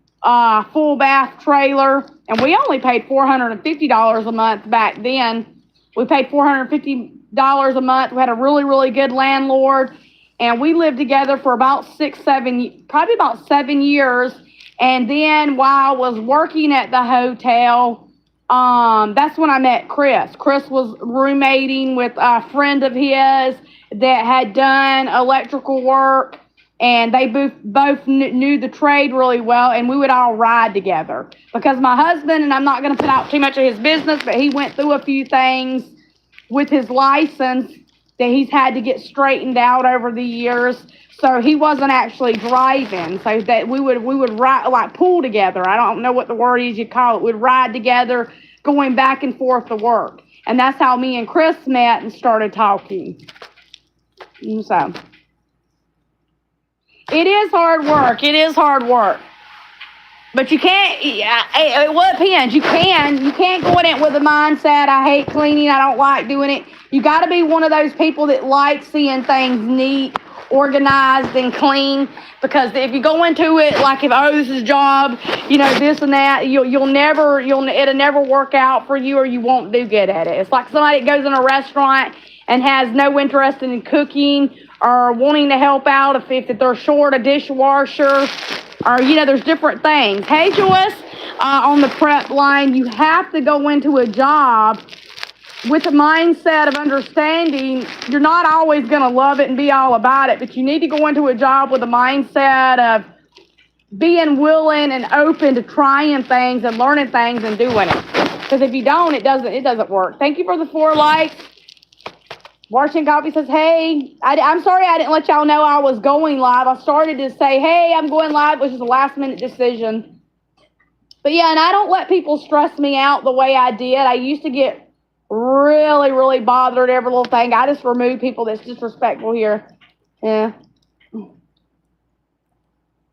full bath trailer. And we only paid $450 a month back then. We paid $450 a month. We had a really, really good landlord. And we lived together for about probably about 7 years. And then while I was working at the hotel, that's when I met Chris. Chris was roommating with a friend of his that had done electrical work, and they both knew the trade really well, and we would all ride together. Because my husband, and I'm not going to put out too much of his business, but he went through a few things with his license that he's had to get straightened out over the years. So he wasn't actually driving. So that we would ride, like pull together. I don't know what the word is you call it. We'd ride together, going back and forth to work. And that's how me and Chris met and started talking. And so it is hard work. It is hard work. But you can't, it depends. You can't go in it with the mindset, I hate cleaning, I don't like doing it. You got to be one of those people that like seeing things neat, organized, and clean. Because if you go into it like, this is a job, this and that, it'll never work out for you, or you won't do good at it. It's like somebody that goes in a restaurant and has no interest in cooking or wanting to help out if they're short a dishwasher. Or, there's different things. Hey, Joyce, on the prep line, you have to go into a job with a mindset of understanding you're not always going to love it and be all about it, but you need to go into a job with a mindset of being willing and open to trying things and learning things and doing it. Because if you don't, it doesn't work. Thank you for the 4 likes. Washington Coffee says, hey, I'm sorry I didn't let y'all know I was going live. I started to say, hey, I'm going live, which is a last-minute decision. But, yeah, and I don't let people stress me out the way I did. I used to get really, really bothered every little thing. I just remove people that's disrespectful here. Yeah.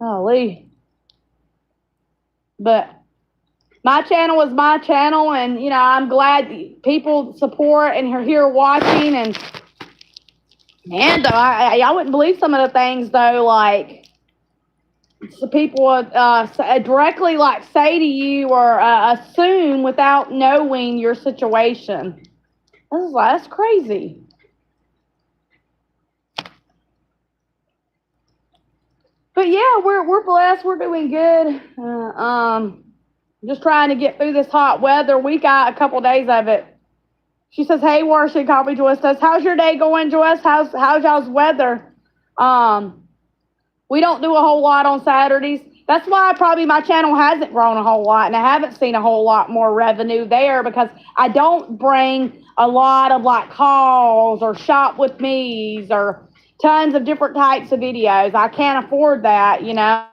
Golly. But my channel is my channel, and, you know, I'm glad people support and are here watching. And, man, though, I wouldn't believe some of the things, though, like, so people directly, like, say to you or assume without knowing your situation. That's crazy. But yeah, we're blessed. We're doing good. Just trying to get through this hot weather. We got a couple days of it. She says, "Hey, Washington Coffee." Joyce says, "How's your day going, Joyce? How's y'all's weather?" We don't do a whole lot on Saturdays. That's why probably my channel hasn't grown a whole lot, and I haven't seen a whole lot more revenue there, because I don't bring a lot of like calls or shop with me's or tons of different types of videos. I can't afford that, you know.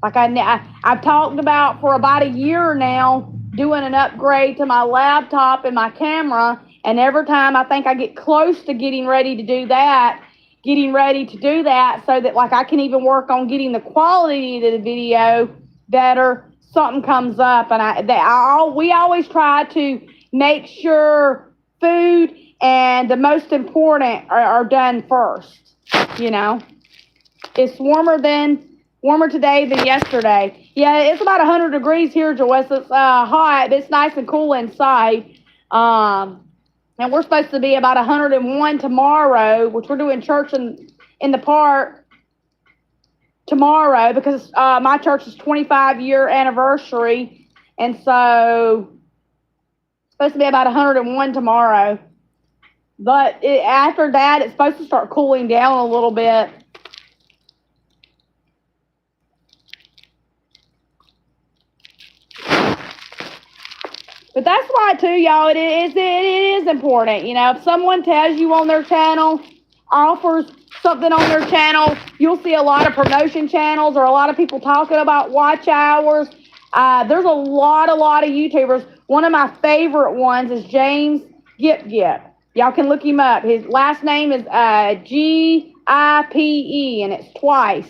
Like I've talked about for about a year now doing an upgrade to my laptop and my camera, and every time I think I get close to getting ready to do that so that like I can even work on getting the quality of the video better, something comes up. And we always try to make sure food and the most important are done first, you know. It's warmer today than yesterday. Yeah, it's about 100 degrees here, Joyce. It's hot, but it's nice and cool inside. And we're supposed to be about 101 tomorrow, which we're doing church in the park tomorrow, because my church's 25-year anniversary. And so it's supposed to be about 101 tomorrow. But after that, it's supposed to start cooling down a little bit. But that's why, too, y'all, it is important. You know, if someone tells you on their channel, offers something on their channel, you'll see a lot of promotion channels or a lot of people talking about watch hours. There's a lot of YouTubers. One of my favorite ones is James Gip. Y'all can look him up. His last name is Gipe, and it's twice.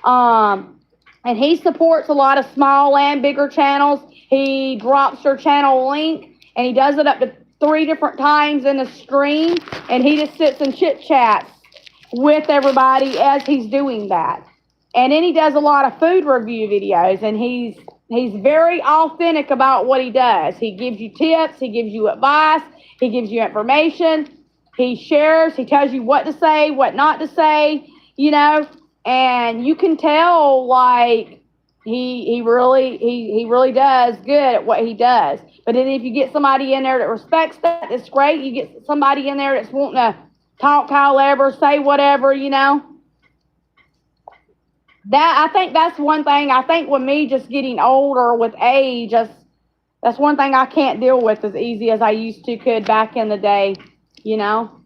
And he supports a lot of small and bigger channels. He drops their channel link, and he does it up to 3 different times in a stream, and he just sits and chit-chats with everybody as he's doing that. And then he does a lot of food review videos, and he's very authentic about what he does. He gives you tips, he gives you advice, he gives you information, he shares, he tells you what to say, what not to say, you know, and you can tell, like, he really does good at what he does. But then if you get somebody in there that respects that, it's great. You get somebody in there that's wanting to talk however, say whatever, you know. I think that's one thing. I think with me just getting older with age, that's one thing I can't deal with as easy as I used to could back in the day, you know.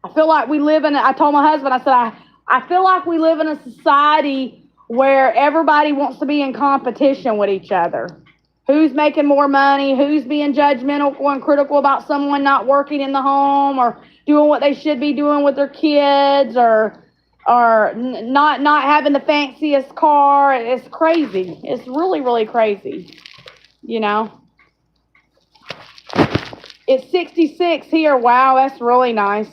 I feel like we live I told my husband, I said, I feel like we live in a society where everybody wants to be in competition with each other. Who's making more money? Who's being judgmental and critical about someone not working in the home or doing what they should be doing with their kids, or not having the fanciest car? It's crazy. It's really, really crazy, you know. It's 66 here. Wow, that's really nice.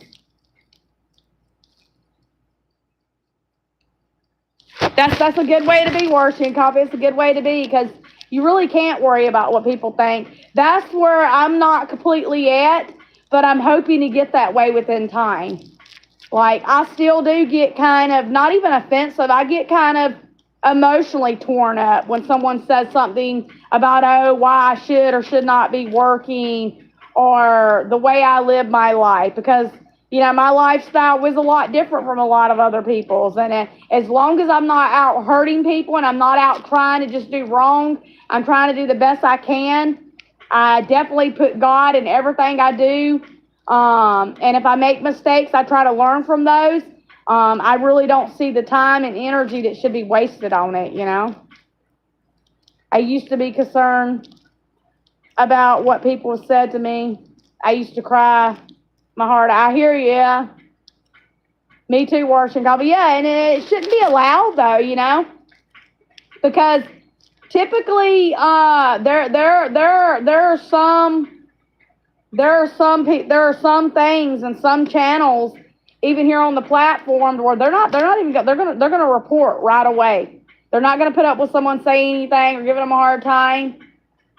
That's a good way to be, Washington Coffee. It's a good way to be, because you really can't worry about what people think. That's where I'm not completely at, but I'm hoping to get that way within time. Like, I still do get kind of, not even offensive, I get kind of emotionally torn up when someone says something about, oh, why I should or should not be working, or the way I live my life, because, you know, my lifestyle was a lot different from a lot of other people's. And as long as I'm not out hurting people and I'm not out trying to just do wrong, I'm trying to do the best I can. I definitely put God in everything I do. And if I make mistakes, I try to learn from those. I really don't see the time and energy that should be wasted on it, you know. I used to be concerned about what people said to me. I used to cry my heart. I hear you. Yeah. Me too, Washington Coffee. Yeah, and it shouldn't be allowed, though, you know. because typically there are some things and some channels even here on the platform where they're gonna report right away. They're not gonna put up with someone saying anything or giving them a hard time.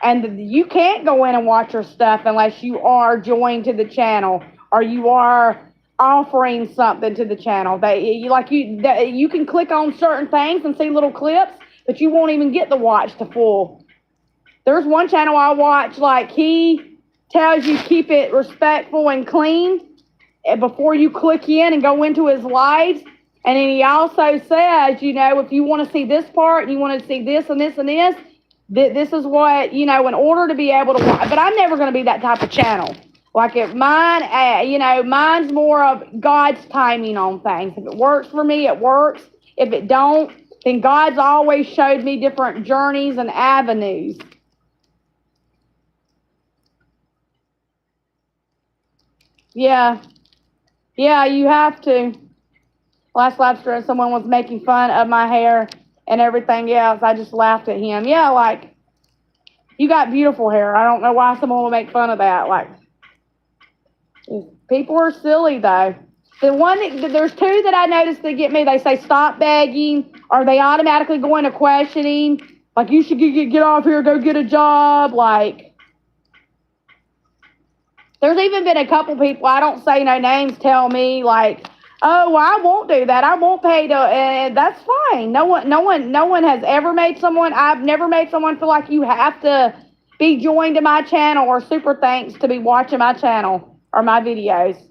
And you can't go in and watch your stuff unless you are joined to the channel or you are offering something to the channel. You can click on certain things and see little clips, but you won't even get the watch to full. There's one channel I watch, like, he tells you keep it respectful and clean before you click in and go into his lives. And then he also says, if you want to see this part and you want to see this and this and this, this is what, in order to be able to watch. But I'm never going to be that type of channel. Like, if mine's more of God's timing on things. If it works for me, it works. If it don't, then God's always showed me different journeys and avenues. Yeah, you have to. Last live stream, someone was making fun of my hair and everything else. I just laughed at him. Yeah, like, you got beautiful hair. I don't know why someone would make fun of that. Like, people are silly, though. There's two that I noticed that get me. They say stop begging, or they automatically go into questioning. Like, you should get off here, go get a job. Like, there's even been a couple people, I don't say no names, tell me, like, oh, well, I won't do that. I won't pay to, and that's fine. No one has ever made someone, I've never made someone feel like you have to be joined to my channel or super thanks to be watching my channel or my videos.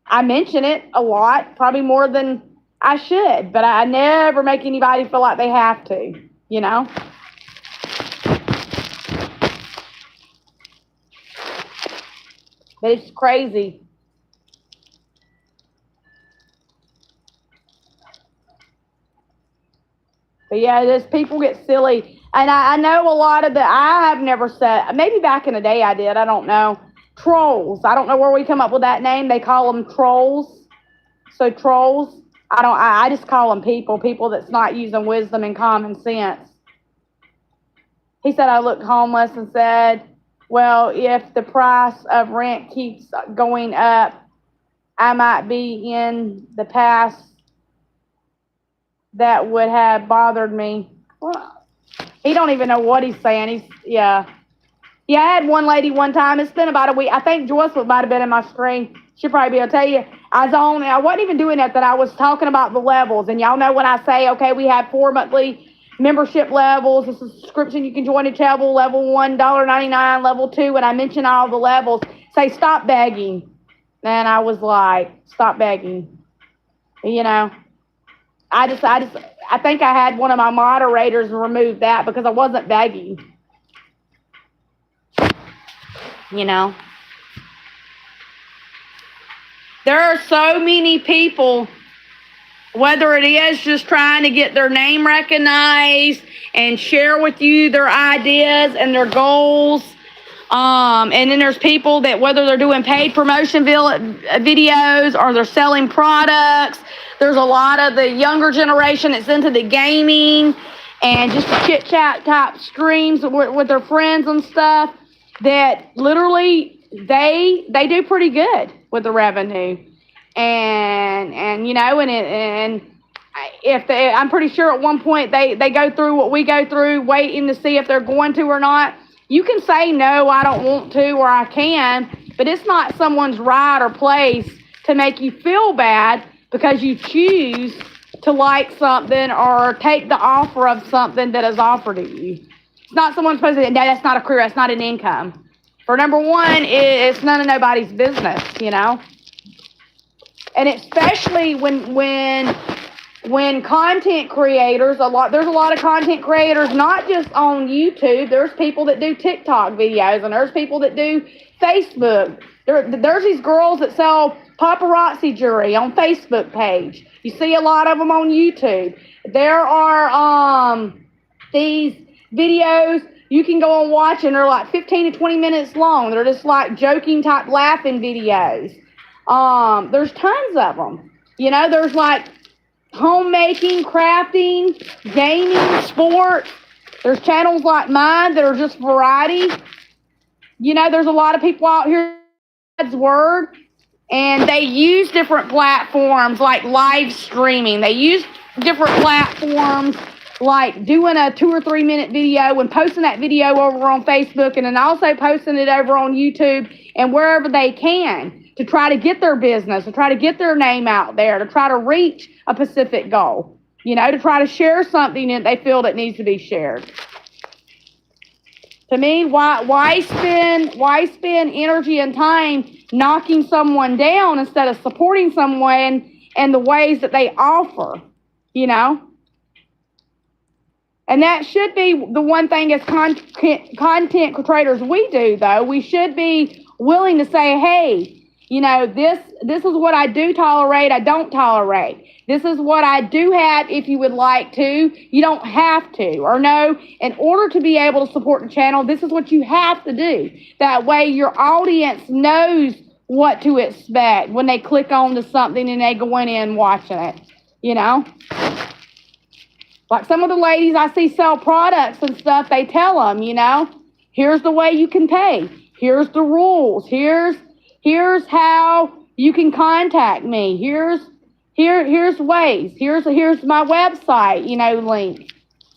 I mention it a lot, probably more than I should, but I never make anybody feel like they have to, But it's crazy. But yeah, just people get silly. And I know a lot of I have never said, maybe back in the day I did, I don't know. Trolls. I don't know where we come up with that name. They call them trolls. So trolls, I just call them people that's not using wisdom and common sense. He said I looked homeless and said, well, if the price of rent keeps going up, I might be in the past that would have bothered me. Well, he don't even know what he's saying. Yeah, I had one lady one time. It's been about a week. I think Joyce might have been in my stream. She'll probably be able to tell you. I wasn't even doing that. I was talking about the levels. And y'all know when I say, okay, we have 4 monthly membership levels. It's a subscription. You can join a channel. Level 1, $1.99. Level 2. And I mention all the levels. Say, stop begging. And I was like, stop begging. I think I had one of my moderators remove that because I wasn't begging. There are so many people, whether it is just trying to get their name recognized and share with you their ideas and their goals. And then there's people that whether they're doing paid promotion videos or they're selling products. There's a lot of the younger generation that's into the gaming and just the chit-chat type streams with their friends and stuff that literally they do pretty good with the revenue. And I'm pretty sure at one point they go through what we go through, waiting to see if they're going to or not. You can say, no, I don't want to, or I can, but it's not someone's right or place to make you feel bad because you choose to like something or take the offer of something that is offered to you. It's not someone's supposed to say, no, that's not a career, that's not an income. For number one, it's none of nobody's business, And especially when content creators, there's a lot of content creators, not just on YouTube. There's people that do TikTok videos, and there's people that do Facebook. There's these girls that sell paparazzi jewelry on Facebook page. You see a lot of them on YouTube. There are these videos you can go and watch, and they're like 15 to 20 minutes long. They're just like joking type laughing videos. There's tons of them. There's like homemaking, crafting, gaming, sports. There's channels like mine that are just variety. You know, there's a lot of people out here God's word, and they use different platforms like live streaming. They use different platforms like doing a 2 or 3 minute video and posting that video over on Facebook, and then also posting it over on YouTube and wherever they can to try to get their business, to try to get their name out there, to try to reach a specific goal, you know, to try to share something that they feel that needs to be shared. To me, why spend energy and time knocking someone down instead of supporting someone in the ways that they offer, you know? And that should be the one thing as content creators we do, though. We should be willing to say, hey, you know, this is what I do tolerate, I don't tolerate. This is what I do have if you would like to. You don't have to. Or no, in order to be able to support the channel, this is what you have to do. That way your audience knows what to expect when they click on to something and they go in and watching it, you know? Like some of the ladies I see sell products and stuff, they tell them, you know, here's the way you can pay. Here's the rules. Here's how you can contact me. Here's ways. Here's my website, you know, link.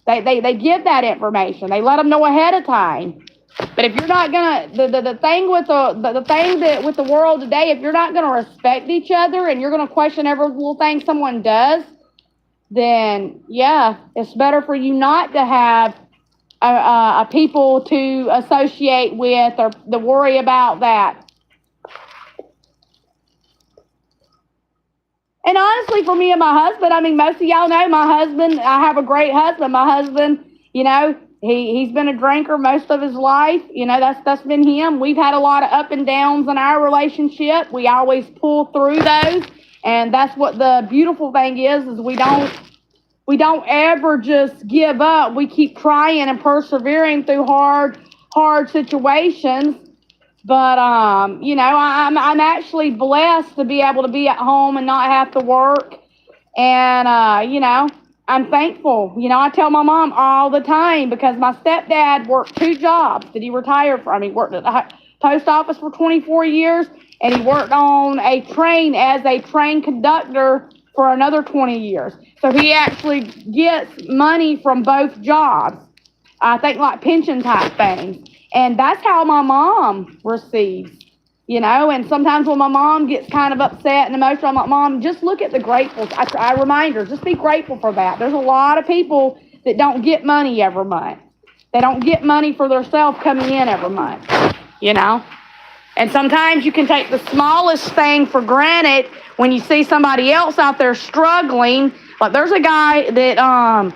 They give that information. They let them know ahead of time. But if you're not gonna, the thing with the thing that with the world today, if you're not gonna respect each other and you're gonna question every little thing someone does, then yeah, it's better for you not to have a people to associate with or to worry about that. And honestly, for me and my husband, I mean, most of y'all know my husband, I have a great husband. My husband, you know, he's been a drinker most of his life. You know, that's been him. We've had a lot of up and downs in our relationship. We always pull through those. And that's what the beautiful thing is we don't ever just give up. We keep trying and persevering through hard situations. But, you know, I'm actually blessed to be able to be at home and not have to work. And, you know, I'm thankful. You know, I tell my mom all the time because my stepdad worked 2 jobs that he retired from. He worked at the post office for 24 years, and he worked on a train as a train conductor for another 20 years. So he actually gets money from both jobs. I think like pension type things. And that's how my mom receives, you know. And sometimes when my mom gets kind of upset and emotional, I'm like, Mom, just look at the grateful. I remind her, just be grateful for that. There's a lot of people that don't get money every month. They don't get money for themselves coming in every month, you know. And sometimes you can take the smallest thing for granted when you see somebody else out there struggling. Like there's a guy that,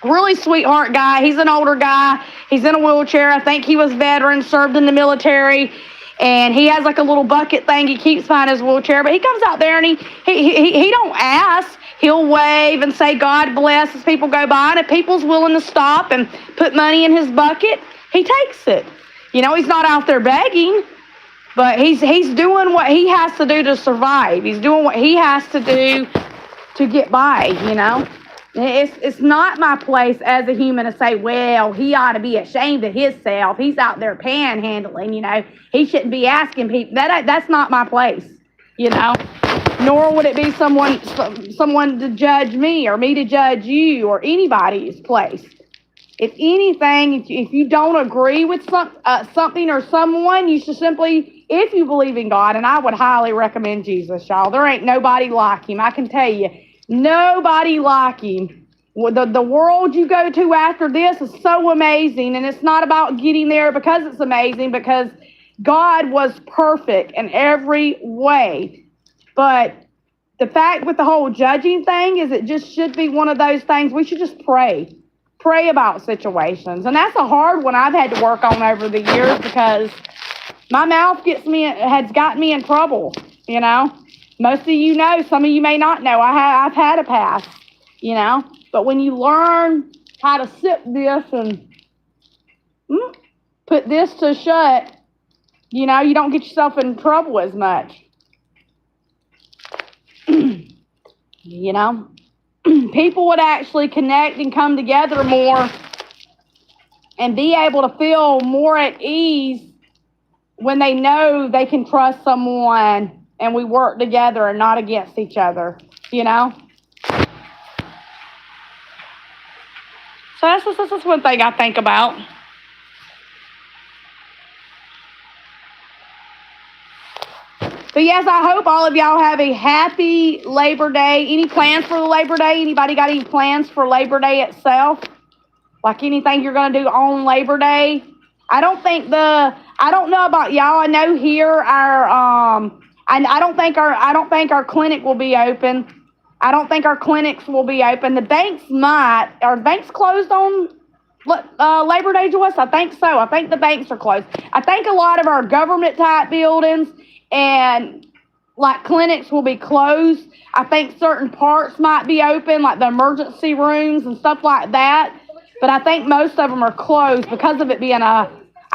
really sweetheart guy. He's an older guy. He's in a wheelchair. I think he was veteran, served in the military. And he has like a little bucket thing he keeps behind his wheelchair. But he comes out there and he don't ask. He'll wave and say, God bless as people go by. And if people's willing to stop and put money in his bucket, he takes it. You know, he's not out there begging. But he's doing what he has to do to survive. He's doing what he has to do to get by, you know. It's not my place as a human to say, well, he ought to be ashamed of himself. He's out there panhandling, you know. He shouldn't be asking people. That's not my place, you know. Nor would it be someone to judge me or me to judge you or anybody's place. If anything, if you don't agree with something or someone, you should simply, if you believe in God, and I would highly recommend Jesus, y'all. There ain't nobody like him. I can tell you. Nobody like him. The world you go to after this is so amazing, and it's not about getting there because it's amazing, because God was perfect in every way. But the fact with the whole judging thing is it just should be one of those things we should just pray about situations. And that's a hard one I've had to work on over the years because my mouth has gotten me in trouble, you know. Most of you know, some of you may not know, I've had a past, you know. But when you learn how to sip this and put this to shut, you know, you don't get yourself in trouble as much. You know. people would actually connect and come together more and be able to feel more at ease when they know they can trust someone and we work together and not against each other, you know? So that's one thing I think about. But yes, I hope all of y'all have a happy Labor Day. Any plans for the Labor Day? Anybody got any plans for Labor Day itself? Like anything you're going to do on Labor Day? I don't know about y'all. I know here I don't think our clinic will be open. I don't think our clinics will be open. The banks might. Are the banks closed on Labor Day, Joyce? I think so. I think the banks are closed. I think a lot of our government type buildings and like clinics will be closed. I think certain parts might be open, like the emergency rooms and stuff like that. But I think most of them are closed because of it being I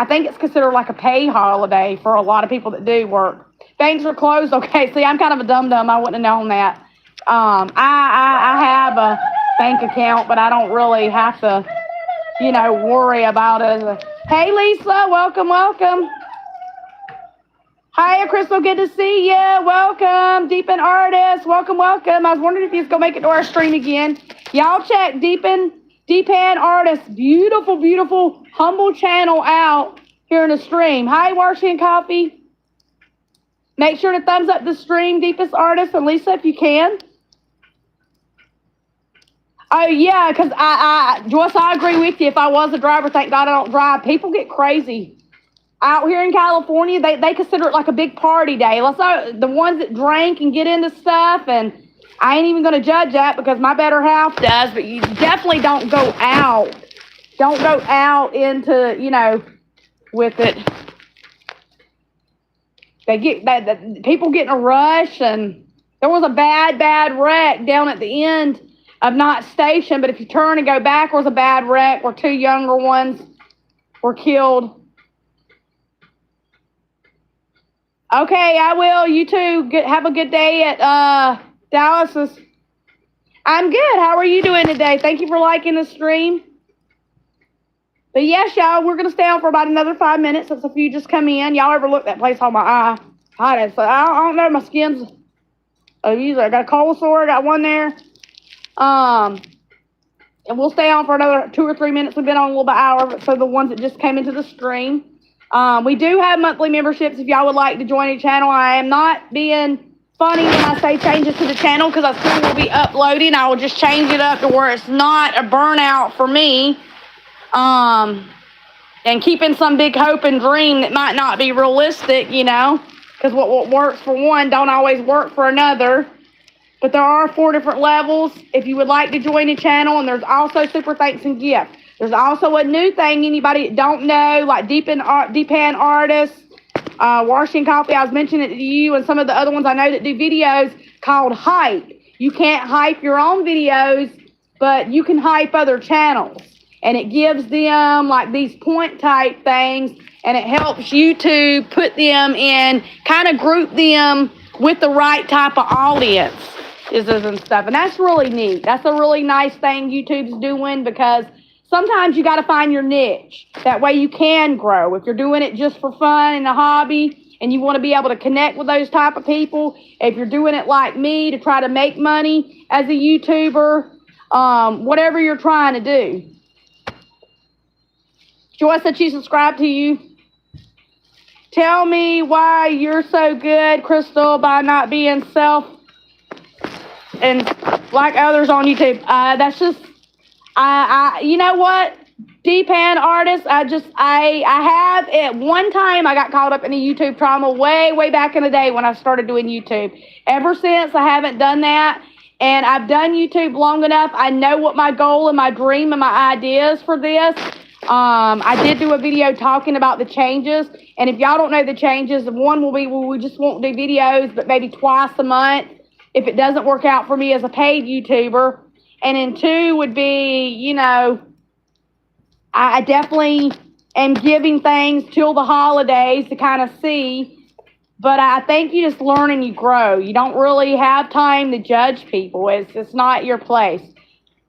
think it's considered like a pay holiday for a lot of people that do work. Banks are closed. Okay, see, I'm kind of a dum-dum. I wouldn't have known that. I have a bank account, but I don't really have to, worry about it. Hey, Lisa, welcome. Hi, Crystal, good to see you. Welcome, Deepan Artist. Welcome. I was wondering if you was going to make it to our stream again. Y'all check Deepan Artist, beautiful, humble channel out here in the stream. Hi, Warshy and Coffee. Make sure to thumbs up the stream, Deepest Artist, and Lisa, if you can. Oh, yeah, because Joyce, I agree with you. If I was a driver, thank God I don't drive. People get crazy. Out here in California, they consider it like a big party day. Let's say the ones that drink and get into stuff, and I ain't even going to judge that because my better half does, but you definitely don't go out. Don't go out into, with it. People get in a rush, and there was a bad wreck down at the end of Knott Station, but if you turn and go back, there was a bad wreck where 2 younger ones were killed. Okay, I will. You too. Have a good day at Dallas's. I'm good. How are you doing today? Thank you for liking the stream. But yes, y'all, we're going to stay on for about another 5 minutes since a few just come in. Y'all ever look that place on my eye? I don't know. My skin's I got a cold sore. I got one there. And we'll stay on for another 2 or 3 minutes. We've been on a little bit hour, so the ones that just came into the stream. We do have monthly memberships if y'all would like to join the channel. I am not being funny when I say changes to the channel because I still will be uploading. I will just change it up to where it's not a burnout for me. And keeping some big hope and dream that might not be realistic, because what works for one don't always work for another. But there are 4 different levels if you would like to join the channel, and there's also super thanks and gifts. There's also a new thing anybody that don't know, like Deepan Artists, Washington Coffee, I was mentioning it to you, and some of the other ones I know that do videos called Hype. You can't hype your own videos, but you can hype other channels. And it gives them like these point type things, and it helps YouTube put them in, kind of group them with the right type of audience and stuff. And that's really neat. That's a really nice thing YouTube's doing because sometimes you got to find your niche. That way you can grow. If you're doing it just for fun and a hobby and you want to be able to connect with those type of people, if you're doing it like me to try to make money as a YouTuber, whatever you're trying to do. Joyce said she subscribed to you. Tell me why you're so good, Crystal, by not being self and like others on YouTube. That's just, you know what? Deepan Artist, I have at one time I got caught up in a YouTube trauma way back in the day when I started doing YouTube. Ever since, I haven't done that. And I've done YouTube long enough. I know what my goal and my dream and my ideas for this. I did do a video talking about the changes, and if y'all don't know the changes, one will be we just won't do videos, but maybe twice a month if it doesn't work out for me as a paid YouTuber. And then 2 would be, I definitely am giving things till the holidays to kind of see But I think you just learn and you grow. You don't really have time to judge people. It's not your place.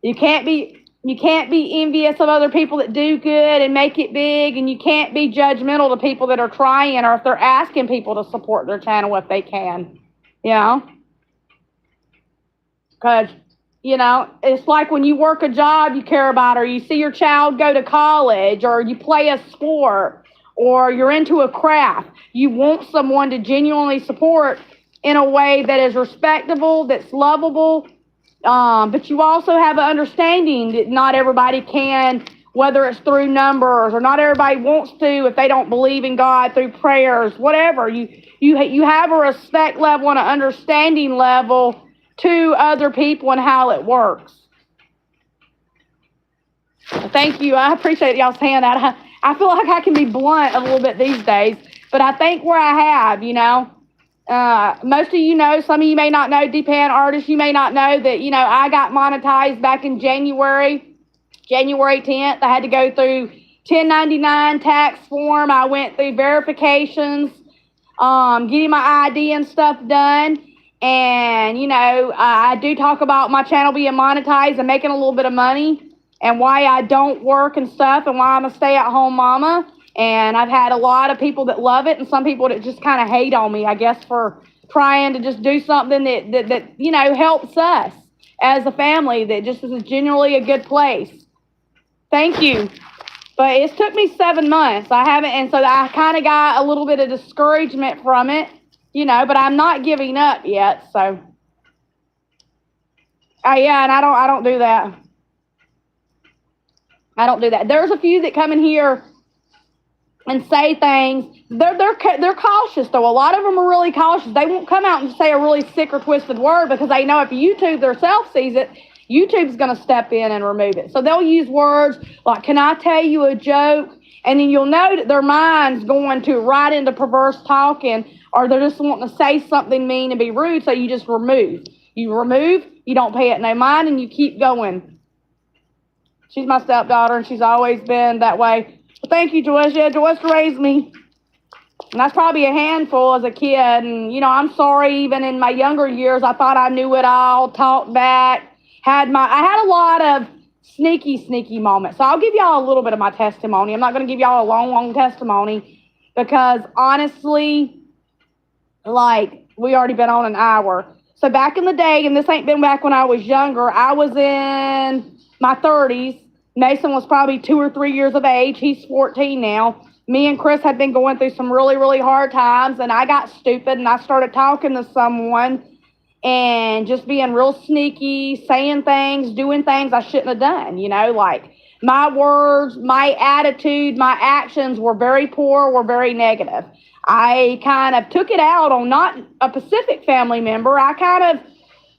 You can't be envious of other people that do good and make it big, and you can't be judgmental to people that are trying, or if they're asking people to support their channel if they can. You know? Because, you know, it's like when you work a job you care about, or you see your child go to college, or you play a sport, or you're into a craft. You want someone to genuinely support in a way that is respectable, that's lovable, but you also have an understanding that not everybody can, whether it's through numbers, or not everybody wants to if they don't believe in God, through prayers, whatever. You have a respect level and an understanding level to other people and how it works. Thank you. I appreciate y'all saying that. I feel like I can be blunt a little bit these days, but I think where I have, you know, most of you know, some of you may not know, Depan artists, you may not know that, you know, I got monetized back in January 10th. I had to go through 1099 tax form. I went through verifications, getting my ID and stuff done. And, you know, I do talk about my channel being monetized and making a little bit of money, and why I don't work and stuff, and why I'm a stay-at-home mama. And I've had a lot of people that love it, and some people that just kind of hate on me, I guess, for trying to just do something that you know, helps us as a family, that just is generally a good place. Thank you. But it's took me 7 months. I haven't, and so I kind of got a little bit of discouragement from it, you know, but I'm not giving up yet, so. Yeah, and I don't do that. I don't do that. There's a few that come in here and say things. They're cautious, though. A lot of them are really cautious. They won't come out and say a really sick or twisted word, because they know if YouTube themselves sees it, YouTube's going to step in and remove it. So they'll use words like, "Can I tell you a joke?" And then you'll know that their mind's going to right into perverse talking, or they're just wanting to say something mean and be rude, so you just remove. You remove, you don't pay it no mind, and you keep going. She's my stepdaughter, and she's always been that way. Well, thank you, Joyce. Yeah, Joyce raised me. And that's probably a handful as a kid. And, you know, I'm sorry, even in my younger years, I thought I knew it all, talked back, I had a lot of sneaky moments. So I'll give y'all a little bit of my testimony. I'm not going to give y'all a long testimony, because honestly, like, we already been on an hour. So back in the day, and this ain't been back when I was younger, I was in my 30s. Mason was probably 2 or 3 years of age. He's 14 now. Me and Chris had been going through some really hard times, and I got stupid, and I started talking to someone and just being real sneaky, saying things, doing things I shouldn't have done. You know, like, my words, my attitude, my actions were very poor, were very negative. I kind of took it out on not a specific family member.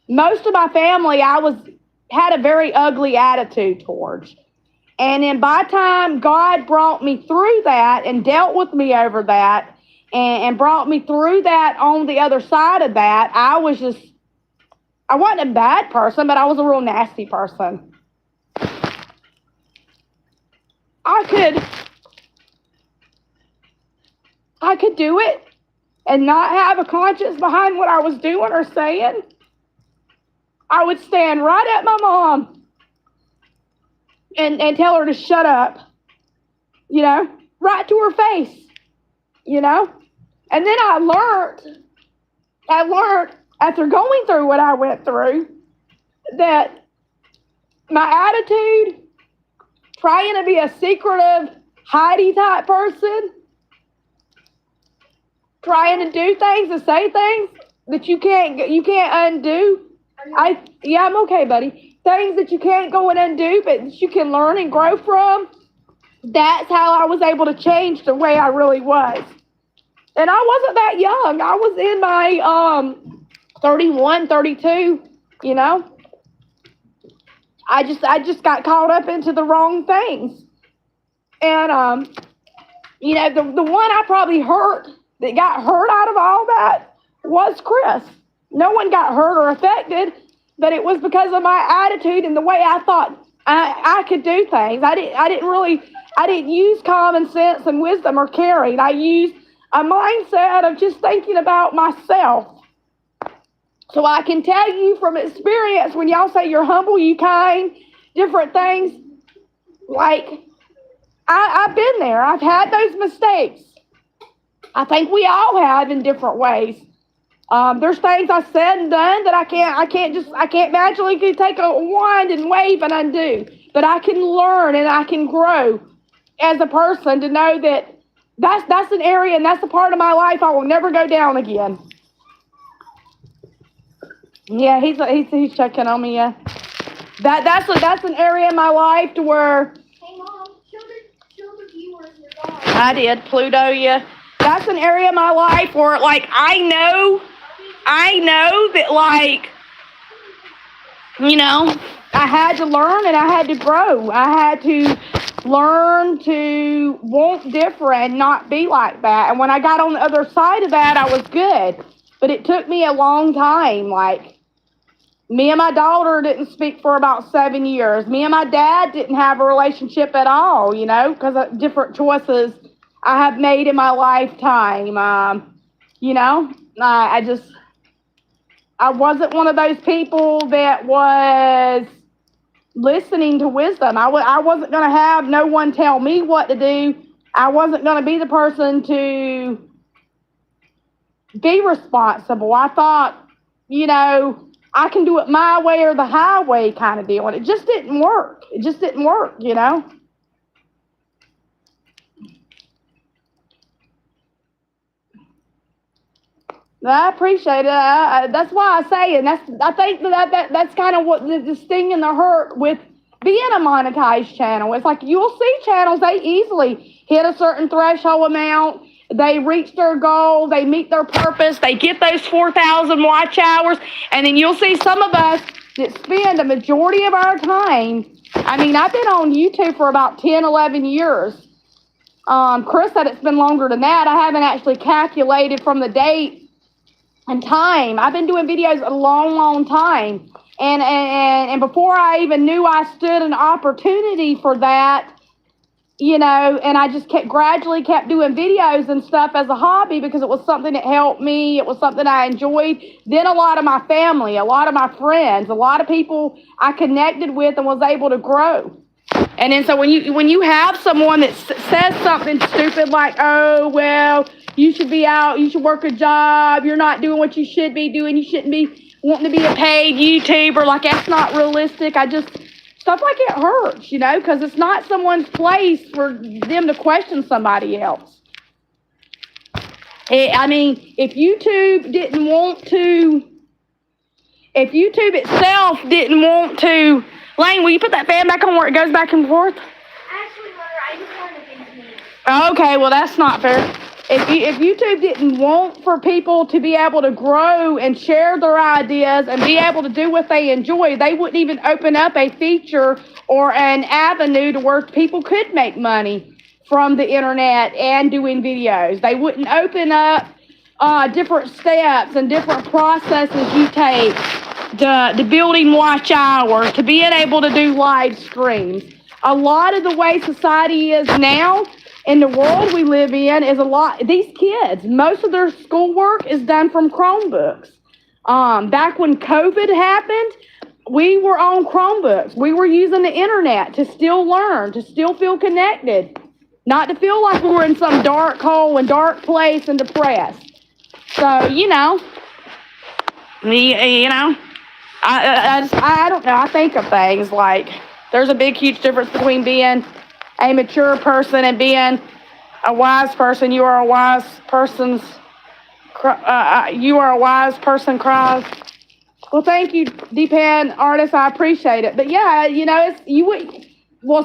Most of my family, had a very ugly attitude towards. And then by the time God brought me through that and dealt with me over that, and brought me through that on the other side of that, I wasn't a bad person, but I was a real nasty person. I could do it and not have a conscience behind what I was doing or saying. I would stand right at my mom and tell her to shut up, you know, right to her face, you know. And then I learned after going through what I went through, that my attitude, trying to be a secretive, hidey type person, trying to do things and say things that you can't undo. I'm okay, buddy. Things that you can't go and undo, but that you can learn and grow from. That's how I was able to change the way I really was. And I wasn't that young. I was in my 31, 32, you know. I just got caught up into the wrong things. And you know, the one I probably hurt, that got hurt out of all that, was Chris. No one got hurt or affected, but it was because of my attitude and the way I thought I could do things. I didn't use common sense and wisdom or caring. I used a mindset of just thinking about myself. So I can tell you from experience, when y'all say you're humble, you kind, different things, like, I've been there. I've had those mistakes. I think we all have in different ways. There's things I said and done that I can't magically take a wand and wave and undo. But I can learn and I can grow as a person to know that that's an area and that's a part of my life I will never go down again. Yeah, he's checking on me. Yeah, that's an area in my life to where. Hey, Mom, show the viewers your dog. I did, Pluto, yeah. That's an area of my life where, like, I know that, like, you know, I had to learn and I had to grow. I had to learn to want different and not be like that. And when I got on the other side of that, I was good. But it took me a long time. Like, me and my daughter didn't speak for about 7 years. Me and my dad didn't have a relationship at all, you know, because of different choices I have made in my lifetime. You know, I wasn't one of those people that was listening to wisdom. I wasn't going to have no one tell me what to do. I wasn't going to be the person to be responsible. I thought, you know, I can do it my way or the highway kind of deal. And it just didn't work. It just didn't work, you know. I appreciate it. That's why I say it. And I think that's kind of what the sting and the hurt with being a monetized channel. It's like you'll see channels, they easily hit a certain threshold amount. They reach their goal. They meet their purpose. They get those 4,000 watch hours. And then you'll see some of us that spend the majority of our time. I mean, I've been on YouTube for about 10, 11 years. Chris said it's been longer than that. I haven't actually calculated from the date and time. I've been doing videos a long, long time. And before I even knew I stood an opportunity for that, you know, and I just gradually kept doing videos and stuff as a hobby because it was something that helped me. It was something I enjoyed. Then a lot of my family, a lot of my friends, a lot of people I connected with and was able to grow. And then so when you have someone that says something stupid like, oh, well, you should be out, you should work a job, you're not doing what you should be doing, you shouldn't be wanting to be a paid YouTuber, like that's not realistic. Stuff like it hurts, you know, because it's not someone's place for them to question somebody else. I mean, if YouTube itself didn't want to, Lane, will you put that fan back on where it goes back and forth? Actually, Mother, I just wanted to be. Okay, well, that's not fair. If YouTube didn't want for people to be able to grow and share their ideas and be able to do what they enjoy, they wouldn't even open up a feature or an avenue to where people could make money from the internet and doing videos. They wouldn't open up different steps and different processes you take, the building watch hours, to being able to do live streams. A lot of the way society is now, in the world we live in, is these kids, most of their schoolwork is done from Chromebooks. Back when COVID happened, we were on Chromebooks. We were using the internet to still learn, to still feel connected, not to feel like we were in some dark hole and dark place and depressed. So, you know, I don't know. I think of things like there's a big, huge difference between being a mature person and being a wise person. You are a wise person cries. Well, thank you, Deepan Artist. I appreciate it. But yeah, you know,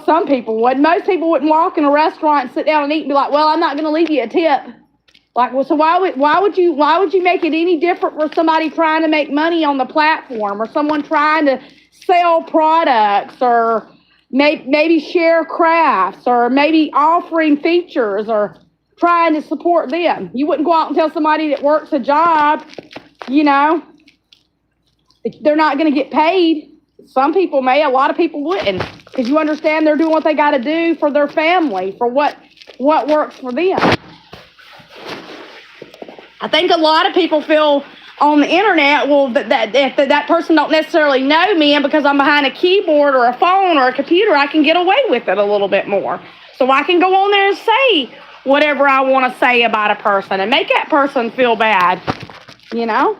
some people would. Most people wouldn't walk in a restaurant and sit down and eat and be like, well, I'm not going to leave you a tip. Like, well, so why would you make it any different for somebody trying to make money on the platform, or someone trying to sell products, or maybe share crafts, or maybe offering features, or trying to support them? You wouldn't go out and tell somebody that works a job, you know, they're not going to get paid. Some people may, a lot of people wouldn't, because you understand they're doing what they got to do for their family, for what works for them. I think a lot of people feel on the internet, well, that if that person don't necessarily know me, and because I'm behind a keyboard or a phone or a computer, I can get away with it a little bit more. So I can go on there and say whatever I want to say about a person and make that person feel bad, you know?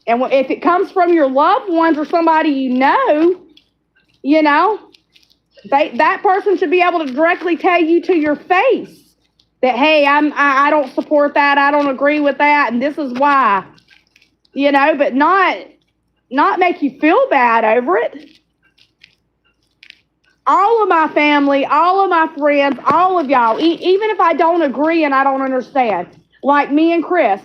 And if it comes from your loved ones or somebody you know, that person should be able to directly tell you to your face that, hey, I don't support that, I don't agree with that, and this is why, you know, but not make you feel bad over it. All of my family, all of my friends, all of y'all, even if I don't agree and I don't understand, like me and Chris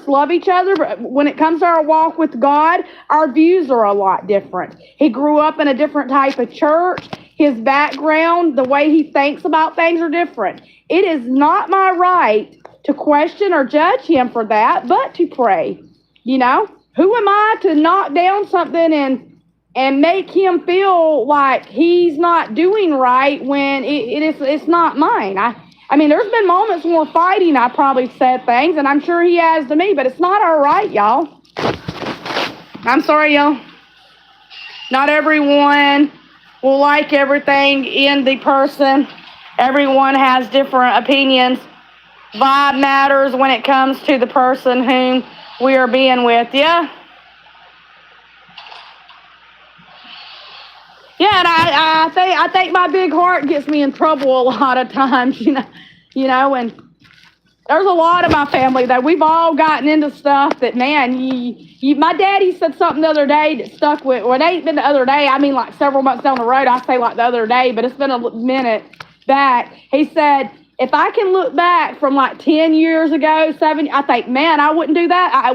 love each other, but when it comes to our walk with God, our views are a lot different. He grew up in a different type of church. His background, the way he thinks about things are different. It is not my right to question or judge him for that, but to pray. You know, who am I to knock down something and make him feel like he's not doing right when it's not mine? I mean, there's been moments when we're fighting, I probably said things, and I'm sure he has to me, but it's not all right, y'all. I'm sorry, y'all. Not everyone will like everything in the person. Everyone has different opinions. Vibe matters when it comes to the person whom we are being with, yeah? Yeah, and I think my big heart gets me in trouble a lot of times, you know, and there's a lot of my family that we've all gotten into stuff that, man, my daddy said something the other day that stuck with, well, it ain't been the other day, I mean like several months down the road, I say like the other day, but it's been a minute back. He said, if I can look back from like 10 years ago, 7, I think, man, I wouldn't do that.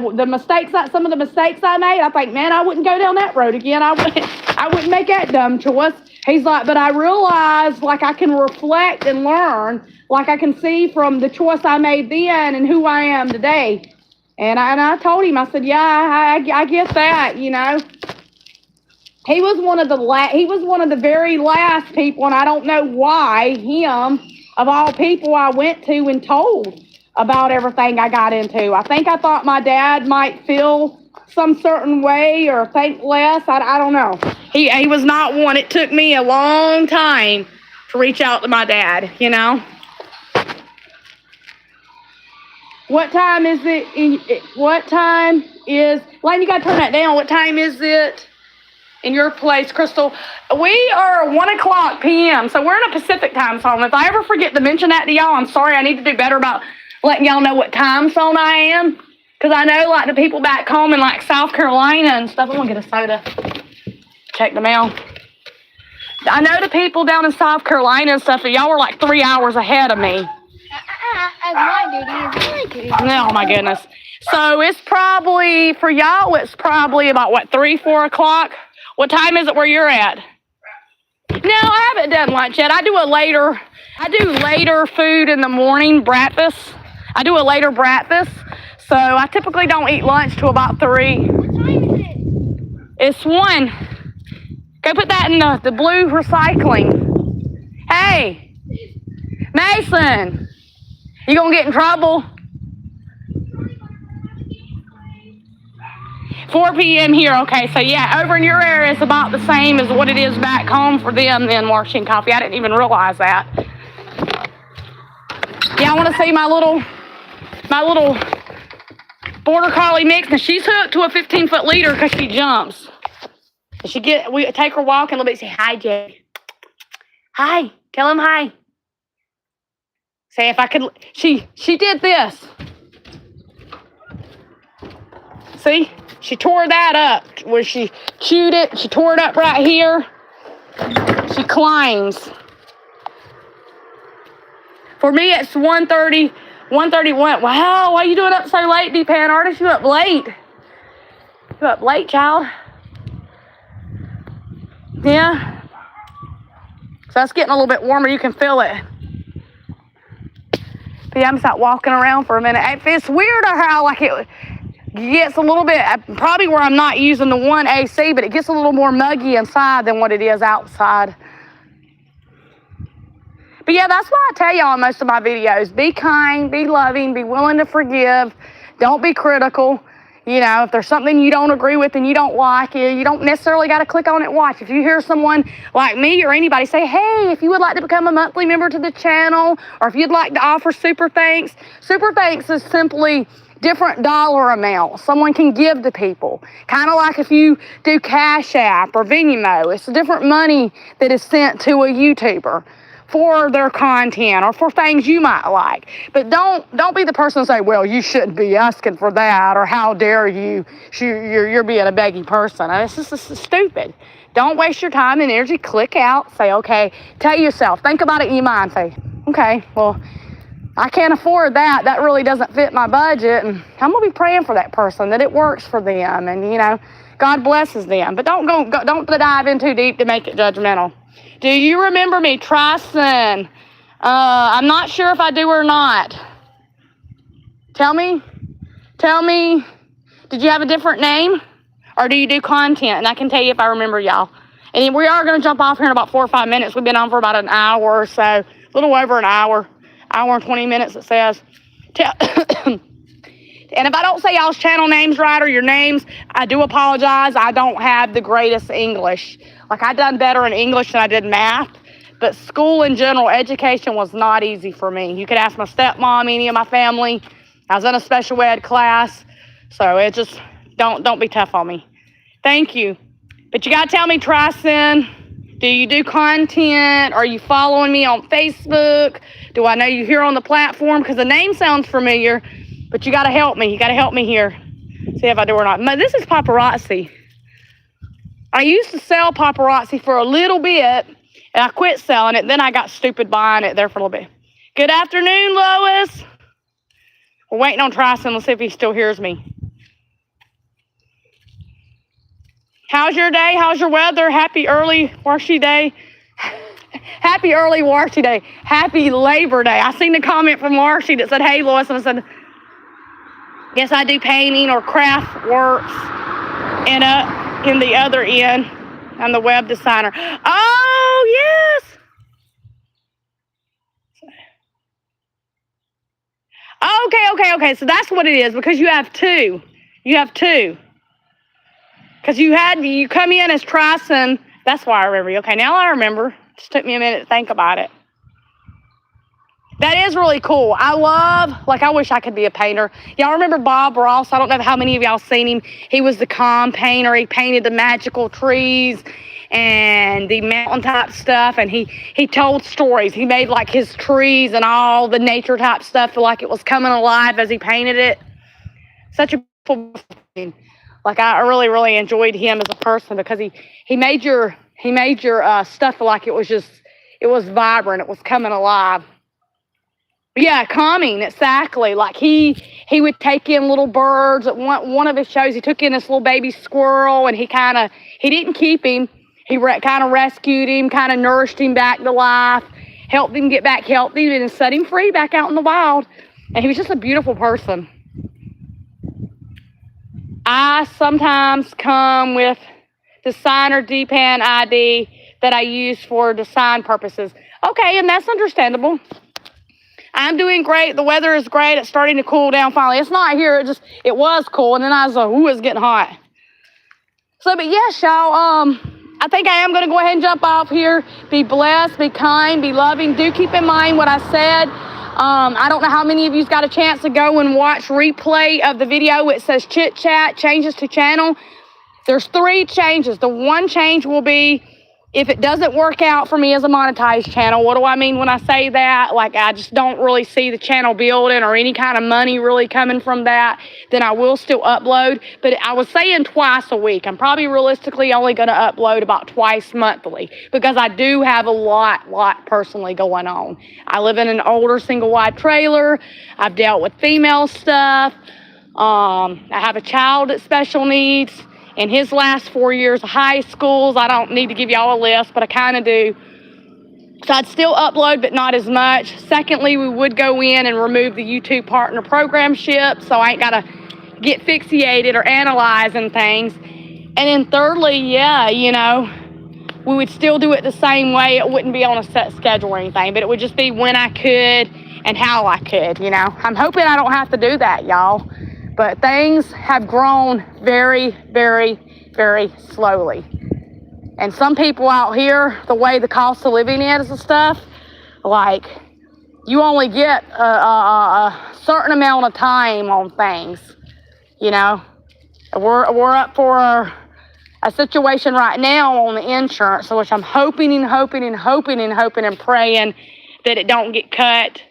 Some of the mistakes I made, I think, man, I wouldn't go down that road again. I wouldn't make that dumb choice. He's like, but I realized like I can reflect and learn, like I can see from the choice I made then and who I am today. And I told him, I said, yeah, I get that, you know. He was one of the very last people, and I don't know why him, of all people, I went to and told about everything I got into. I think I thought my dad might feel some certain way or think less. I don't know. He was not one. It took me a long time to reach out to my dad, you know. What time is it? Lane, you got to turn that down. What time is it in your place, Crystal? We are 1:00 p.m., so we're in a Pacific time zone. If I ever forget to mention that to y'all, I'm sorry. I need to do better about letting y'all know what time zone I am, because I know, like, the people back home in, like, South Carolina and stuff. I'm going to get a soda. Check the mail. I know the people down in South Carolina and stuff, y'all were, like, 3 hours ahead of me. Oh, my goodness. So it's probably, for y'all, it's probably about, 3, 4 o'clock? What time is it where you're at? No, I haven't done lunch yet. I do later food in the morning, breakfast. I do a later breakfast. So I typically don't eat lunch till about 3. What time is it? It's 1. Go put that in the blue recycling. Hey, Mason, you gonna get in trouble? 4 p.m. here, okay, so yeah, over in your area it's about the same as what it is back home for them then, Washington Coffee. I didn't even realize that. Yeah, I want to see my little border collie mix. Now she's hooked to a 15-foot leader because she jumps. We take her walking a little bit, say, hi, Jake. Hi, tell him hi. Say if I could, she did this. See? She tore that up where she chewed it. She tore it up right here. She climbs. For me, it's 1:30. 1:31. Wow, why are you doing up so late, D-Pan Artist? You up late. You up late, child. Yeah. So it's getting a little bit warmer. You can feel it. But yeah, I'm just out walking around for a minute. It's weird how like it gets a little bit, probably where I'm not using the one AC, but it gets a little more muggy inside than what it is outside. But yeah, that's why I tell y'all in most of my videos, be kind, be loving, be willing to forgive. Don't be critical. You know, if there's something you don't agree with and you don't like it, you don't necessarily got to click on it and watch. If you hear someone like me or anybody say, hey, if you would like to become a monthly member to the channel, or if you'd like to offer super thanks is simply different dollar amounts someone can give to people. Kind of like if you do Cash App or Venmo, it's different money that is sent to a YouTuber for their content or for things you might like. But don't be the person to say, well, you shouldn't be asking for that, or how dare you, you're being a beggy person. I mean, it's just stupid. Don't waste your time and energy. Click out, say, okay, tell yourself, think about it in your mind, say, okay, well, I can't afford that. That really doesn't fit my budget. And I'm going to be praying for that person, that it works for them and, you know, God blesses them. But don't dive in too deep to make it judgmental. Do you remember me, Tryson? I'm not sure if I do or not. Tell me. Did you have a different name? Or do you do content? And I can tell you if I remember y'all. And we are going to jump off here in about 4 or 5 minutes. We've been on for about an hour or so. A little over an hour. Hour and 20 minutes, it says. And if I don't say y'all's channel names right or your names, I do apologize. I don't have the greatest English. Like, I done better in English than I did math. But school in general, education was not easy for me. You could ask my stepmom, any of my family. I was in a special ed class. So it just, don't be tough on me. Thank you. But you got to tell me, Tryson, do you do content? Are you following me on Facebook? Do I know you here on the platform? Because the name sounds familiar, but you got to help me. You got to help me here. See if I do or not. This is paparazzi. I used to sell paparazzi for a little bit, and I quit selling it. Then I got stupid buying it there for a little bit. Good afternoon, Lois. We're waiting on Tryson. Let's see if he still hears me. How's your day? How's your weather? Happy early Warshy Day. Happy early Warshy Day. Happy Labor Day. I seen the comment from Warshy that said, hey, Lois, and I said, yes, I do painting or craft works in the other end. I'm the web designer. Oh, yes. Okay. So that's what it is, because you have two. Because you come in as Tryson. That's why I remember you. Okay, now I remember. Just took me a minute to think about it. That is really cool. I wish I could be a painter. Y'all remember Bob Ross? I don't know how many of y'all seen him. He was the calm painter. He painted the magical trees and the mountaintop stuff, and he told stories. He made like his trees and all the nature type stuff feel like it was coming alive as he painted it. Such a beautiful thing. Like, I really, really enjoyed him as a person, because he made your stuff feel like it was vibrant. It was coming alive. Yeah, calming, exactly. Like, he would take in little birds. At one of his shows, he took in this little baby squirrel, and he didn't keep him. He kind of rescued him, kind of nourished him back to life, helped him get back healthy, and set him free back out in the wild. And he was just a beautiful person. I sometimes come with designer DPAN ID that I use for design purposes. Okay, and that's understandable. I'm doing great. The weather is great. It's starting to cool down finally. It's not here. It was cool, and then I was like, ooh, it's getting hot. So, but yes, y'all, I think I am going to go ahead and jump off here. Be blessed, be kind, be loving. Do keep in mind what I said. I don't know how many of you's got a chance to go and watch replay of the video. It says chit chat, changes to channel. There's 3 changes. The one change will be if it doesn't work out for me as a monetized channel. What do I mean when I say that? Like, I just don't really see the channel building or any kind of money really coming from that, then I will still upload. But I was saying twice a week. I'm probably realistically only going to upload about twice monthly, because I do have a lot personally going on. I live in an older single wide trailer. I've dealt with female stuff. I have a child with special needs. In his last 4 years of high schools, I don't need to give y'all a list, but I kind of do. So I'd still upload, but not as much. Secondly, we would go in and remove the YouTube partner programship, so I ain't got to get fixated or analyzing things. And then thirdly, yeah, we would still do it the same way. It wouldn't be on a set schedule or anything, but it would just be when I could and how I could, you know. I'm hoping I don't have to do that, y'all. But things have grown very, very, very slowly. And some people out here, the way the cost of living is and stuff, like, you only get a certain amount of time on things, you know. We're up for a situation right now on the insurance, which I'm hoping and praying that it don't get cut.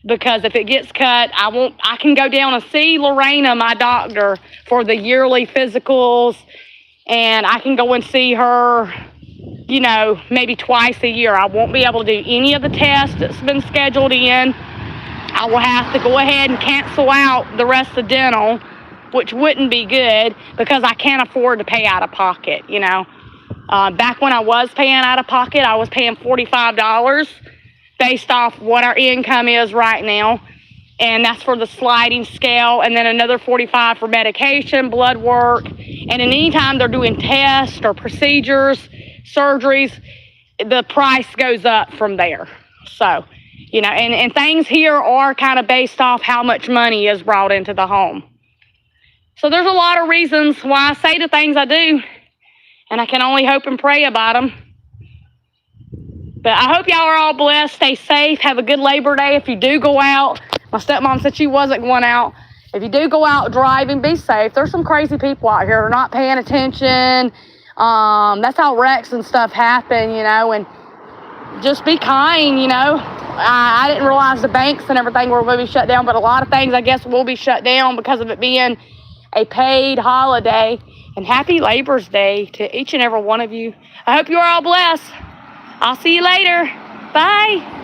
Because if it gets cut, I can go down and see Lorena, my doctor, for the yearly physicals, and I can go and see her, you know, maybe twice a year. I won't be able to do any of the tests that's been scheduled in. I will have to go ahead and cancel out the rest of dental, which wouldn't be good because I can't afford to pay out of pocket, you know. Back when I was paying out of pocket, I was paying $45 based off what our income is right now. And that's for the sliding scale, and then another $45 for medication, blood work. And anytime they're doing tests or procedures, surgeries, the price goes up from there. So, you know, and things here are kind of based off how much money is brought into the home. So there's a lot of reasons why I say the things I do, and I can only hope and pray about them. But I hope y'all are all blessed. Stay safe. Have a good Labor Day. If you do go out, my stepmom said she wasn't going out. If you do go out driving, be safe. There's some crazy people out here who are not paying attention. That's how wrecks and stuff happen, you know, and just be kind, you know. I didn't realize the banks and everything were going to be shut down, but a lot of things, I guess, will be shut down because of it being a paid holiday. And happy Labor's Day to each and every one of you. I hope you are all blessed. I'll see you later. Bye.